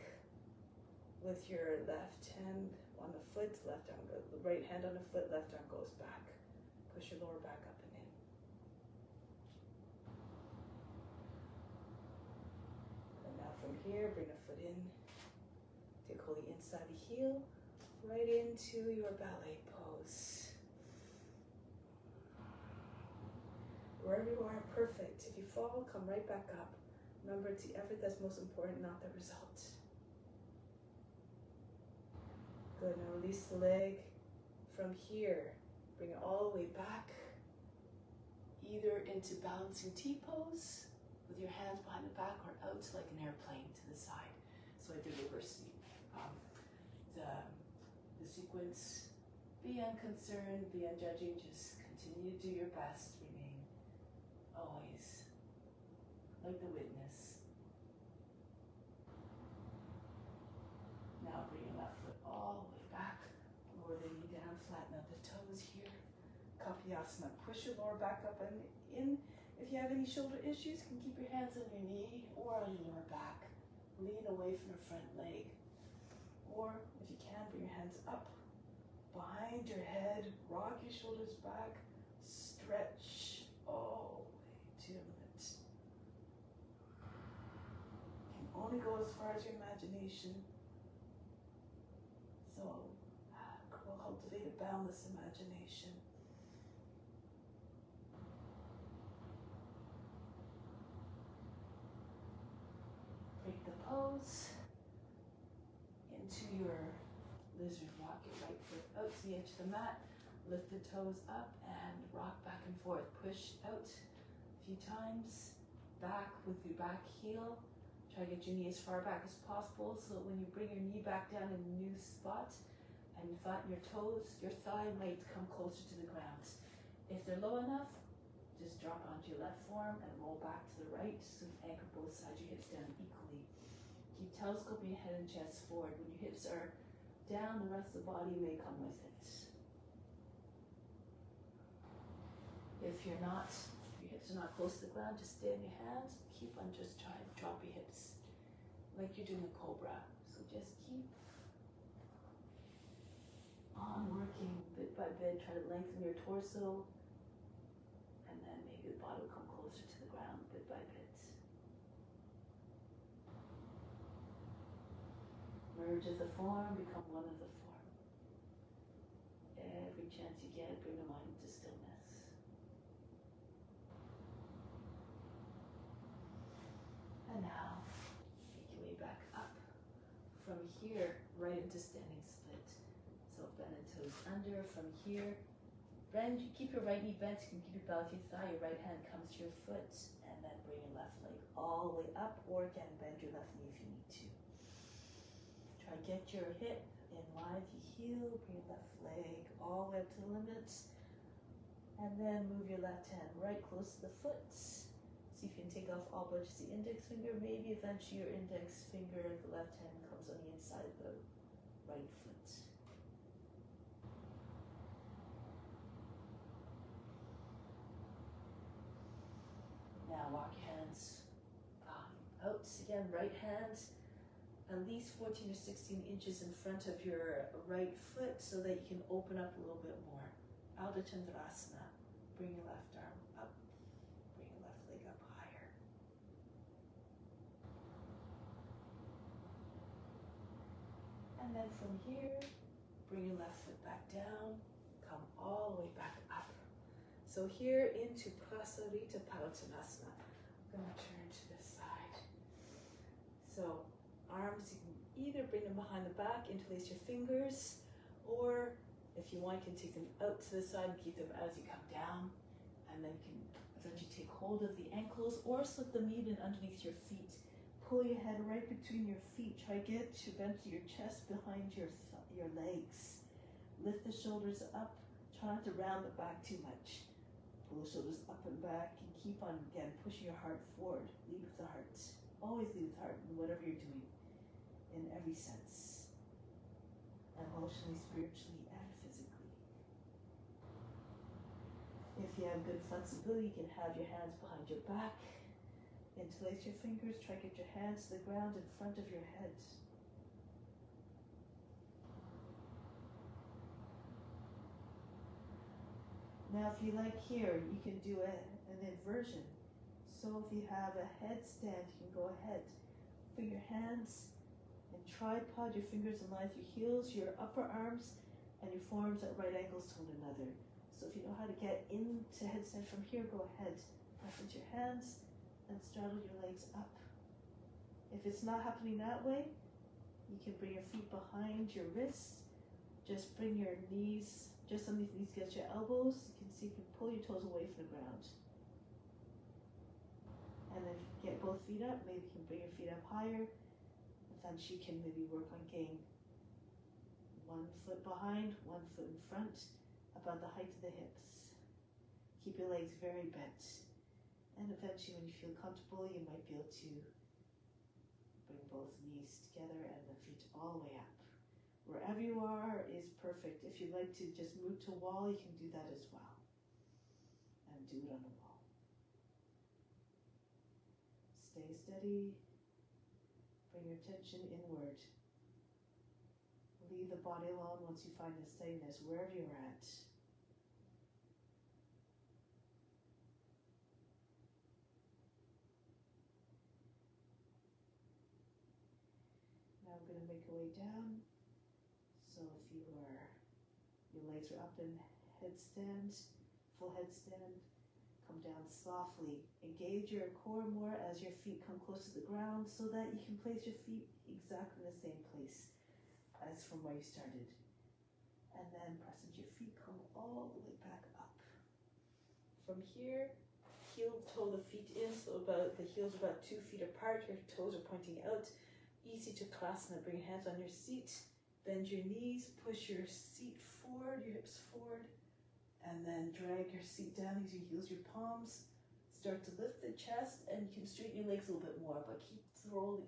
with your left hand on the foot. Left arm goes, the right hand on the foot. Left arm goes back. Push your lower back up and in. From here, bring the foot in, take hold of the inside of the heel, right into your ballet pose. Wherever you are, perfect. If you fall, come right back up. Remember, it's the effort that's most important, not the result. Good, now release the leg from here. Bring it all the way back, either into balancing T-pose with your hands behind the back or out like an airplane to the side. So I did reverse the sequence. Be unconcerned, be unjudging, just continue to do your best. Remain always like the witness. Now bring your left foot all the way back. Lower the knee down, flatten out the toes here. Kapyasana. Push your lower back up and in. If you have any shoulder issues, you can keep your hands on your knee or on your lower back. Lean away from your front leg. Or if you can, bring your hands up behind your head. Rock your shoulders back. Stretch all the way to your limit. You can only go as far as your imagination. So we'll cultivate a boundless imagination. Break the pose into your lizard. Walk your right foot out to the edge of the mat. Lift the toes up and rock back and forth. Push out a few times. Back with your back heel. Try to get your knee as far back as possible so that when you bring your knee back down in a new spot and you flatten your toes, your thigh might come closer to the ground. If they're low enough, just drop onto your left form and roll back to the right so you anchor both sides of your hips down equally. Keep telescoping your head and chest forward. When your hips are down, the rest of the body may come with it. If your hips are not close to the ground, just stay on your hands. Keep on just trying to drop your hips like you're doing a cobra. So just keep on working bit by bit. Try to lengthen your torso. And then maybe the body will come closer to the ground bit by bit. Merge as a form, become one as a form. Every chance you get, bring the mind to stillness. And now, make your way back up. From here, right into standing split. So bend the toes under. From here, bend. You keep your right knee bent. You can keep your belly to your thigh. Your right hand comes to your foot. And then bring your left leg all the way up. Or again, bend your left knee if you need to. Try to get your hip in line with your heel. Bring your left leg all the way up to the limit. And then move your left hand right close to the foot. See if you can take off all but just the index finger. Maybe eventually your index finger, the left hand, comes on the inside of the right foot. Now walk your hands out. Again, right hand at least 14 or 16 inches in front of your right foot so that you can open up a little bit more. Ardha Chandrasana. Bring your left arm up. Bring your left leg up higher. And then from here, bring your left foot back down. Come all the way back up. So here into Prasarita Padottanasana. I'm going to turn to this side. So arms, you can either bring them behind the back, interlace your fingers, or if you want, you can take them out to the side and keep them as you come down. And then you can eventually take hold of the ankles or slip them even underneath your feet. Pull your head right between your feet. Try to get eventually your chest behind your legs. Lift the shoulders up. Try not to round the back too much. Pull the shoulders up and back and keep on, again, pushing your heart forward. Lead with the heart. Always lead with the heart in whatever you're doing, in every sense. Emotionally, spiritually, and physically. If you have good flexibility, you can have your hands behind your back. Interlace your fingers. Try to get your hands to the ground in front of your head. Now, if you like here, you can do an inversion. So if you have a headstand, you can go ahead. Put your hands and tripod your fingers in line with your heels, your upper arms, and your forearms at right angles to one another. So if you know how to get into headstand from here, go ahead. Press into your hands and straddle your legs up. If it's not happening that way, you can bring your feet behind your wrists. Just bring your knees just underneath your knees, get your elbows. You can see you can pull your toes away from the ground. And then if you get both feet up, maybe you can bring your feet up higher. Then you can maybe work on getting 1 foot behind, 1 foot in front, about the height of the hips. Keep your legs very bent. And eventually when you feel comfortable, you might be able to bring both knees together and the feet all the way up. Wherever you are is perfect. If you'd like to just move to a wall, you can do that as well. And do it on the wall. Stay steady. Bring your attention inward. Leave the body alone once you find the steadiness wherever you're at. Now I'm going to make your way down. So if your legs are up in headstand, full headstand, come down softly. Engage your core more as your feet come close to the ground so that you can place your feet exactly in the same place as from where you started. And then press into your feet, come all the way back up. From here, heel toe the feet in, so about the heels are about 2 feet apart, your toes are pointing out. Easy to klasana, bring your hands on your seat. Bend your knees, push your seat forward, your hips forward, and then drag your seat down, use your heels, your palms. Start to lift the chest, and you can straighten your legs a little bit more, but keep rolling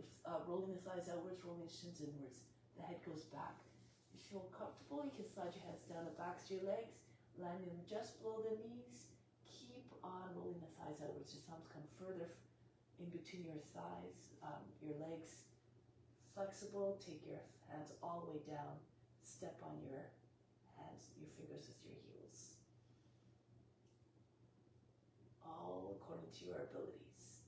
the thighs outwards, rolling the shins inwards. The head goes back. If you feel comfortable, you can slide your hands down the backs of your legs, landing them just below the knees. Keep on rolling the thighs outwards. Your thumbs come further in between your thighs, your legs. Flexible, take your hands all the way down, step on your hands, your fingers with your heels. All according to your abilities.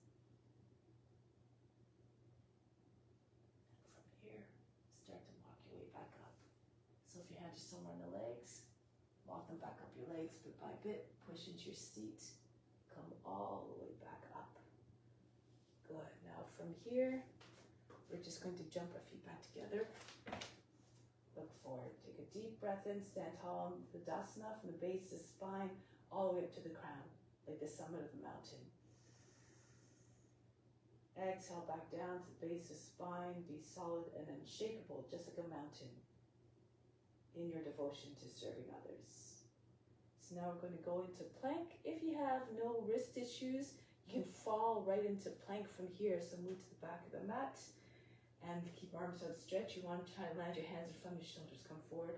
And from here, start to walk your way back up. So if your hands are somewhere in the legs, walk them back up your legs bit by bit, push into your seat, come all the way back up. Good, now from here, we're just going to jump our feet back together. Look forward. Take a deep breath in. Stand tall in the dasana from the base of the spine all the way up to the crown, like the summit of the mountain. Exhale back down to the base of the spine. Be solid and unshakable, just like a mountain, in your devotion to serving others. So now we're going to go into plank. If you have no wrist issues, you can fall right into plank from here. So move to the back of the mat. And keep arms outstretched. You want to try to land your hands in front of your shoulders. Come forward.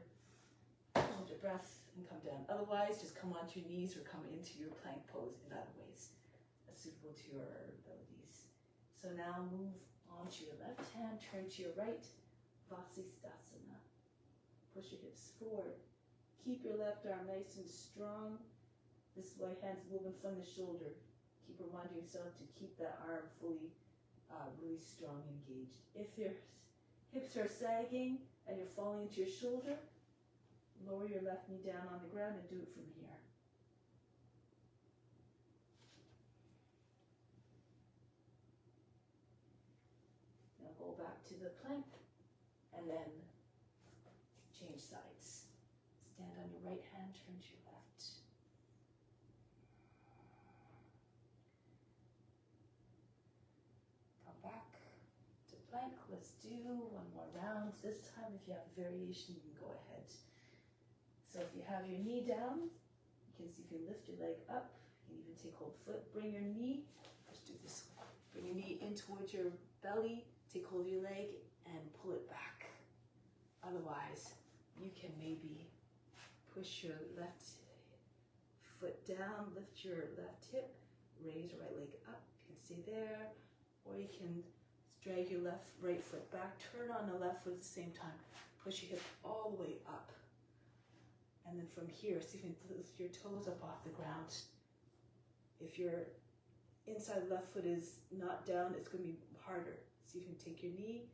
Hold your breath and come down. Otherwise, just come onto your knees or come into your plank pose in other ways that's suitable to your abilities. So now move onto your left hand, turn to your right. Vasisthasana. Push your hips forward. Keep your left arm nice and strong. This way, hands moving from the shoulder. Keep reminding yourself to keep that arm fully really strong and engaged. If your hips are sagging and you're falling into your shoulder, lower your left knee down on the ground and do it from here. Now go back to the plank and then change sides. Stand on your right hand, turn to your left. Back to plank. Let's do one more round. This time, if you have a variation, you can go ahead. So if you have your knee down, you can see if you lift your leg up. You can even take hold foot. Bring your knee. Let's do this one. Bring your knee in towards your belly. Take hold of your leg and pull it back. Otherwise, you can maybe push your left foot down, lift your left hip, raise your right leg up. You can stay there. Or you can drag your right foot back, turn on the left foot at the same time. Push your hip all the way up. And then from here, see if you can lift your toes up off the ground. If your inside left foot is not down, it's going to be harder. See if you can take your knee,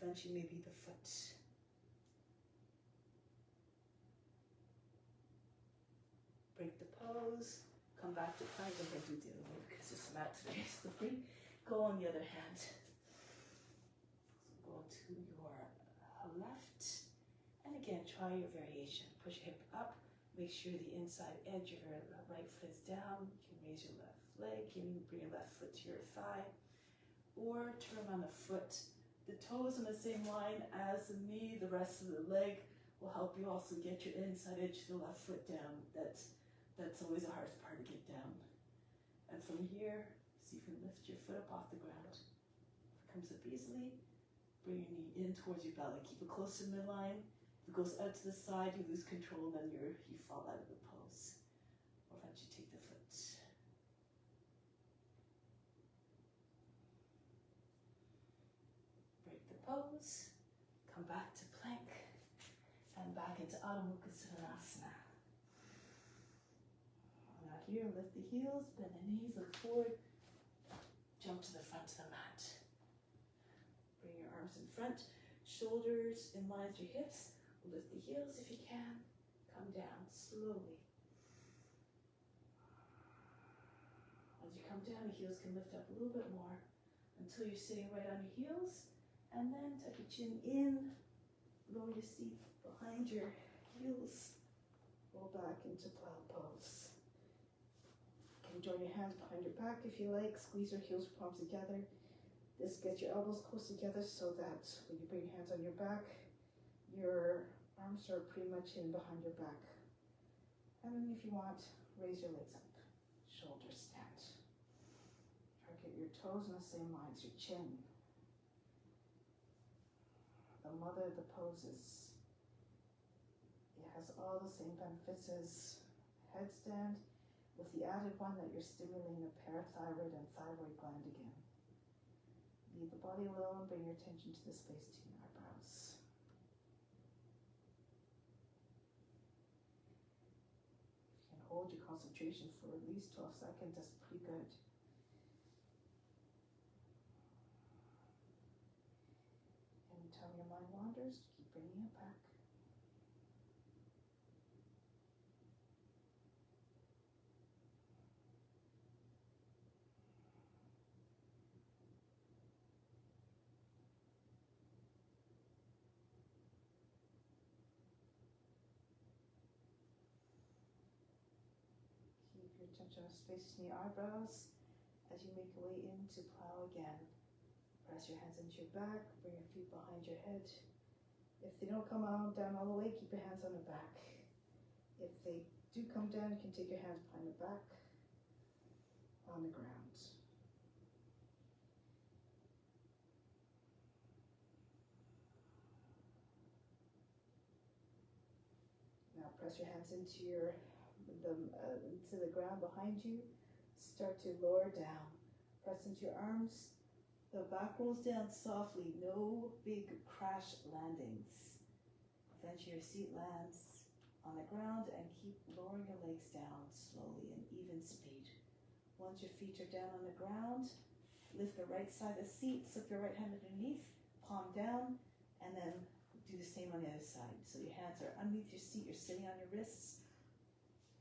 eventually maybe the foot. pose. Come back to plank. I'm going to do the other way because this mat's very slippery. Go on the other hand. So go to your left. And again, try your variation. Push your hip up. Make sure the inside edge of your right foot is down. You can raise your left leg. You can bring your left foot to your thigh. Or turn on the foot. The toes in the same line as the knee. The rest of the leg will help you also get your inside edge of the left foot down. That's always the hardest part to get down. And from here, see if you can lift your foot up off the ground. If it comes up easily, bring your knee in towards your belly. Keep it close to midline. If it goes out to the side, you lose control, and then you fall out of the pose. Or eventually take the foot. Break the pose. Come back to plank. And back into Adho Mukha Svanasana. Now here, lift the heels, bend the knees, look forward. Jump to the front of the mat. Bring your arms in front. Shoulders in line with your hips. Lift the heels if you can. Come down slowly. As you come down, the heels can lift up a little bit more until you're sitting right on your heels. And then tuck your chin in. Lower your seat behind your heels. Roll back into plow pose. You can join your hands behind your back if you like. Squeeze your heels, palms together. This gets your elbows close together so that when you bring your hands on your back, your arms are pretty much in behind your back. And then if you want, raise your legs up. Shoulders stand. Try to get your toes in the same line as your chin. The mother of the poses. It has all the same benefits as headstand, with the added one that you're stimulating the parathyroid and thyroid gland again. Leave the body alone, bring your attention to the space between your eyebrows. If you can hold your concentration for at least 12 seconds, that's pretty good. Anytime your mind wanders, keep bringing it back. Keep your attention on space between your eyebrows as you make your way into plow again. Press your hands into your back, bring your feet behind your head. If they don't come down all the way, keep your hands on the back. If they do come down, you can take your hands behind the back on the ground. Now press your hands into the ground behind you. Start to lower down. Press into your arms. The back rolls down softly. No big crash landings. Eventually your seat lands on the ground and keep lowering your legs down slowly in even speed. Once your feet are down on the ground, lift the right side of the seat, slip your right hand underneath, palm down, and then do the same on the other side. So your hands are underneath your seat, you're sitting on your wrists.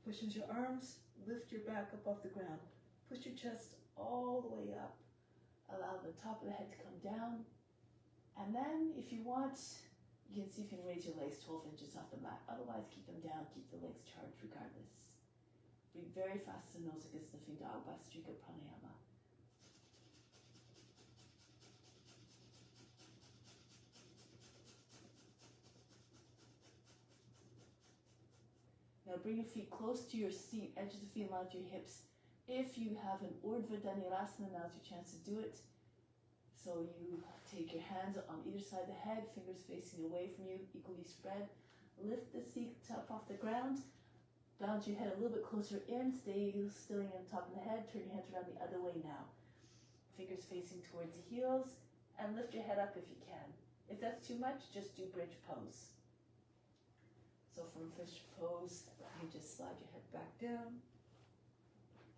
Push into your arms, lift your back up off the ground. Push your chest all the way up. Allow the top of the head to come down. And then, if you want, you can see if you can raise your legs 12 inches off the mat. Otherwise, keep them down, keep the legs charged regardless. Breathe very fast to the nose against the sniffing dog, Bhastrika Pranayama. Now bring your feet close to your seat, edges of the feet line to your hips. If you have an Urdhva Dhanurasana, now's your chance to do it. So you take your hands on either side of the head, fingers facing away from you, equally spread. Lift the seat up off the ground. Bounce your head a little bit closer in. Stay still on top of the head. Turn your hands around the other way now. Fingers facing towards the heels. And lift your head up if you can. If that's too much, just do bridge pose. So from fish pose, you just slide your head back down.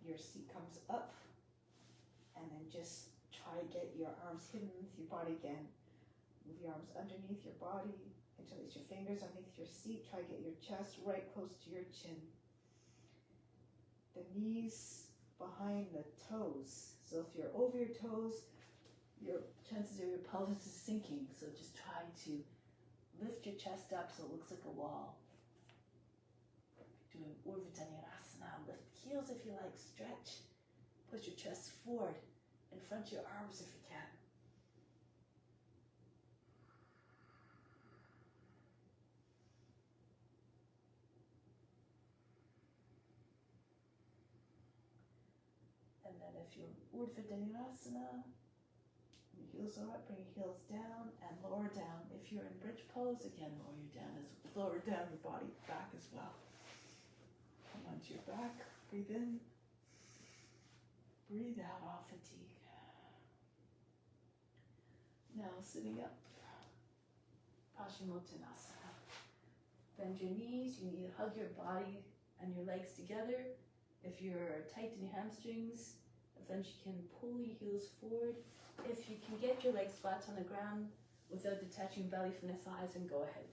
Your seat comes up, and then just try to get your arms hidden with your body again. Move your arms underneath your body, interlace your fingers underneath your seat. Try to get your chest right close to your chin. the knees behind the toes. So if you're over your toes, your chances are your pelvis is sinking. So just try to lift your chest up so it looks like a wall. Doing Urdhva Dhanurasana. Lift heels if you like. Stretch. Push your chest forward and front your arms if you can. And then if you're Urdhva Dhanurasana, your heels are up, bring your heels down and lower down. If you're in bridge pose, again, lower down your body back as well. Come onto your back, breathe in, breathe out, all fatigue. Now sitting up, Paschimottanasana. Bend your knees, you need to hug your body and your legs together. If you're tight in your hamstrings, eventually you can pull your heels forward. If you can get your legs flat on the ground without detaching belly from the thighs, then go ahead.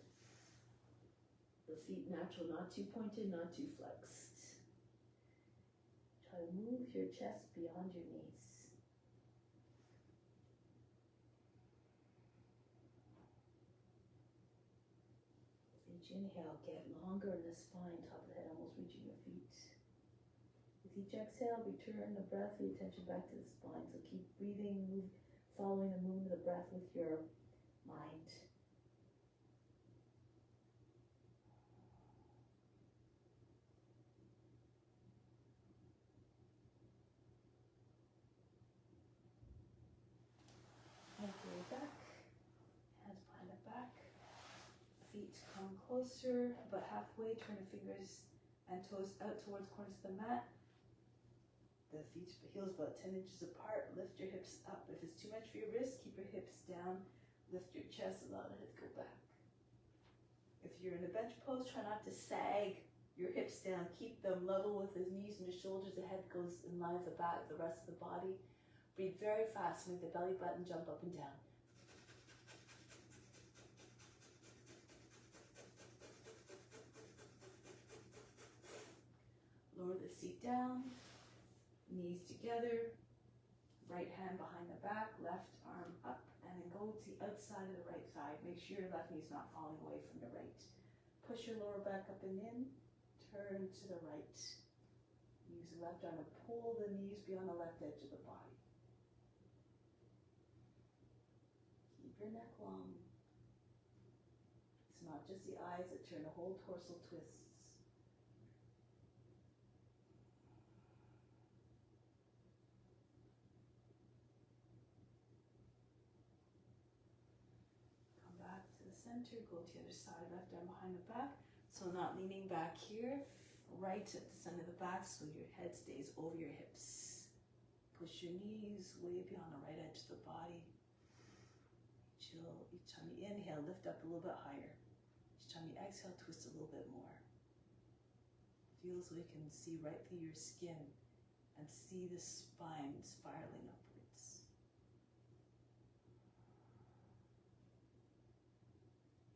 The feet natural, not too pointed, not too flexed. Try to move your chest beyond your knees. With each inhale, get longer in the spine, top of the head almost reaching your feet. With each exhale, return the breath, the attention back to the spine. So keep breathing, following the movement of the breath with your mind. Anchor your back, hands behind the back, feet come closer, about halfway, turn the fingers and toes out towards corners of the mat. The heels about 10 inches apart, lift your hips up. If it's too much for your wrist, keep your hips down, lift your chest, allow the head to go back. If you're in a bench pose, try not to sag your hips down, keep them level with the knees and the shoulders, the head goes in line with the back, the rest of the body. Breathe very fast, make the belly button jump up and down. Lower the seat down, knees together, right hand behind the back, left arm up, and then go to the outside of the right thigh. Make sure your left knee is not falling away from the right. Push your lower back up and in, turn to the right. Use the left arm to pull the knees beyond the left edge of the body. Keep your neck long. It's not just the eyes that turn, the whole torso twists. Come back to the center, go to the other side, left arm behind the back. So not leaning back here, right at the center of the back so your head stays over your hips. Push your knees way beyond the right edge of the body. Chill. Each time you inhale, lift up a little bit higher. Each time you exhale, twist a little bit more. Feel so you can see right through your skin and see the spine spiraling upwards.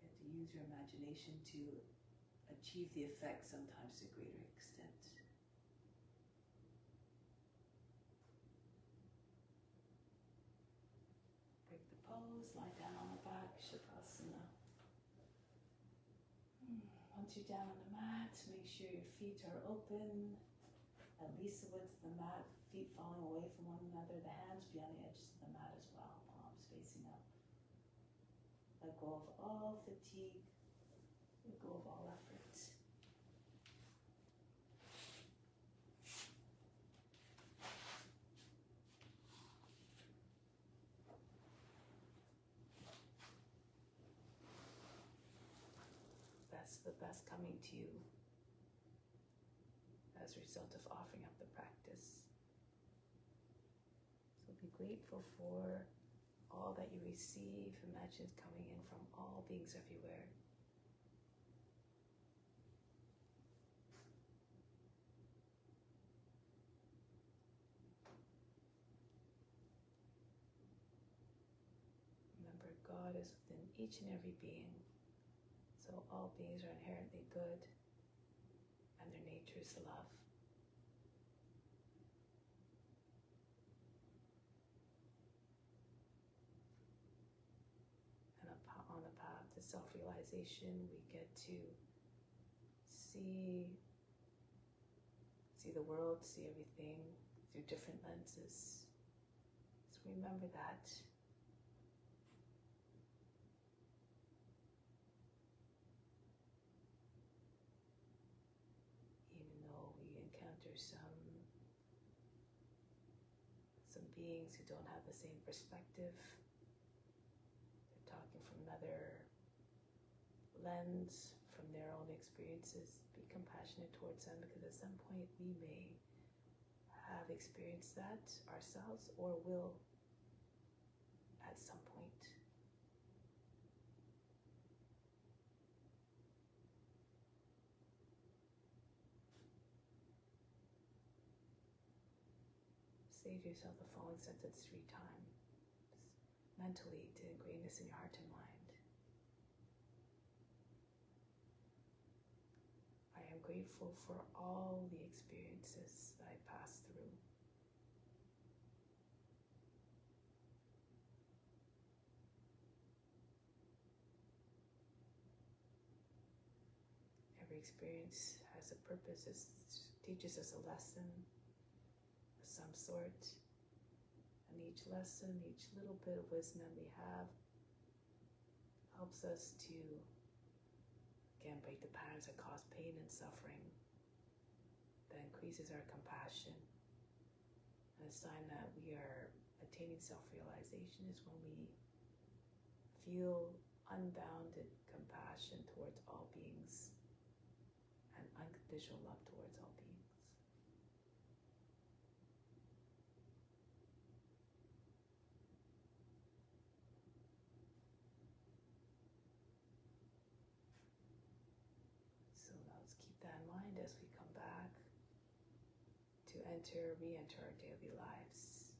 You have to use your imagination to achieve the effect sometimes to a greater extent. Break the pose, lie down on the back, Shavasana. Once you're down on the mat, make sure your feet are open, at least the width of the mat, feet falling away from one another, the hands beyond the edges of the mat as well, palms facing up. Let go of all fatigue, let go of all effort. That's the best coming to you as a result of offering up the practice. So be grateful for all that you receive. Imagine it's coming in from all beings everywhere. Remember, God is within each and every being. So all beings are inherently good, and their nature is love. self-realization. We get to see the world, see everything through different lenses. So remember that. Even though we encounter some beings who don't have the same perspective, they're talking from another lens, from their own experiences, be compassionate towards them, because at some point we may have experienced that ourselves or will at some point. Say to yourself the following sentence 3 times, mentally, to ingrain this in your heart and mind. I am grateful for all the experiences that I passed through. Every experience has a purpose, it teaches us a lesson of some sort. And each lesson, each little bit of wisdom we have helps us to, again, break the patterns that cause pain and suffering, that increases our compassion. And a sign that we are attaining self-realization is when we feel unbounded compassion towards all beings and unconditional love towards all beings. So now let's keep that in mind as we come back to re-enter our daily lives.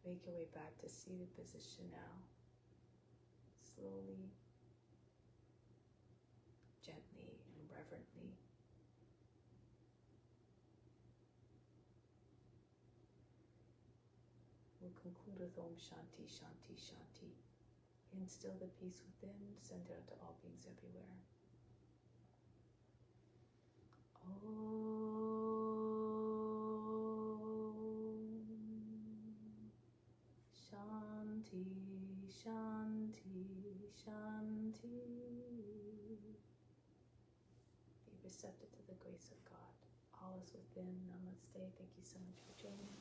Make your way back to seated position now. Slowly, gently, and reverently. We'll conclude with Om Shanti, Shanti, Shanti. Instill the peace within, send it out to all beings everywhere. Om Shanti, Shanti, Shanti. Be receptive to the grace of God. All is within. Namaste. Thank you so much for joining.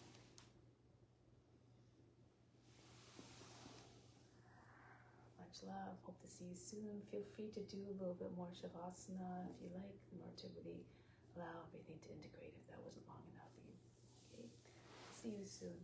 Much love. Hope to see you soon. Feel free to do a little bit more Shavasana if you like, in order to really allow everything to integrate if that wasn't long enough for you. Okay. See you soon.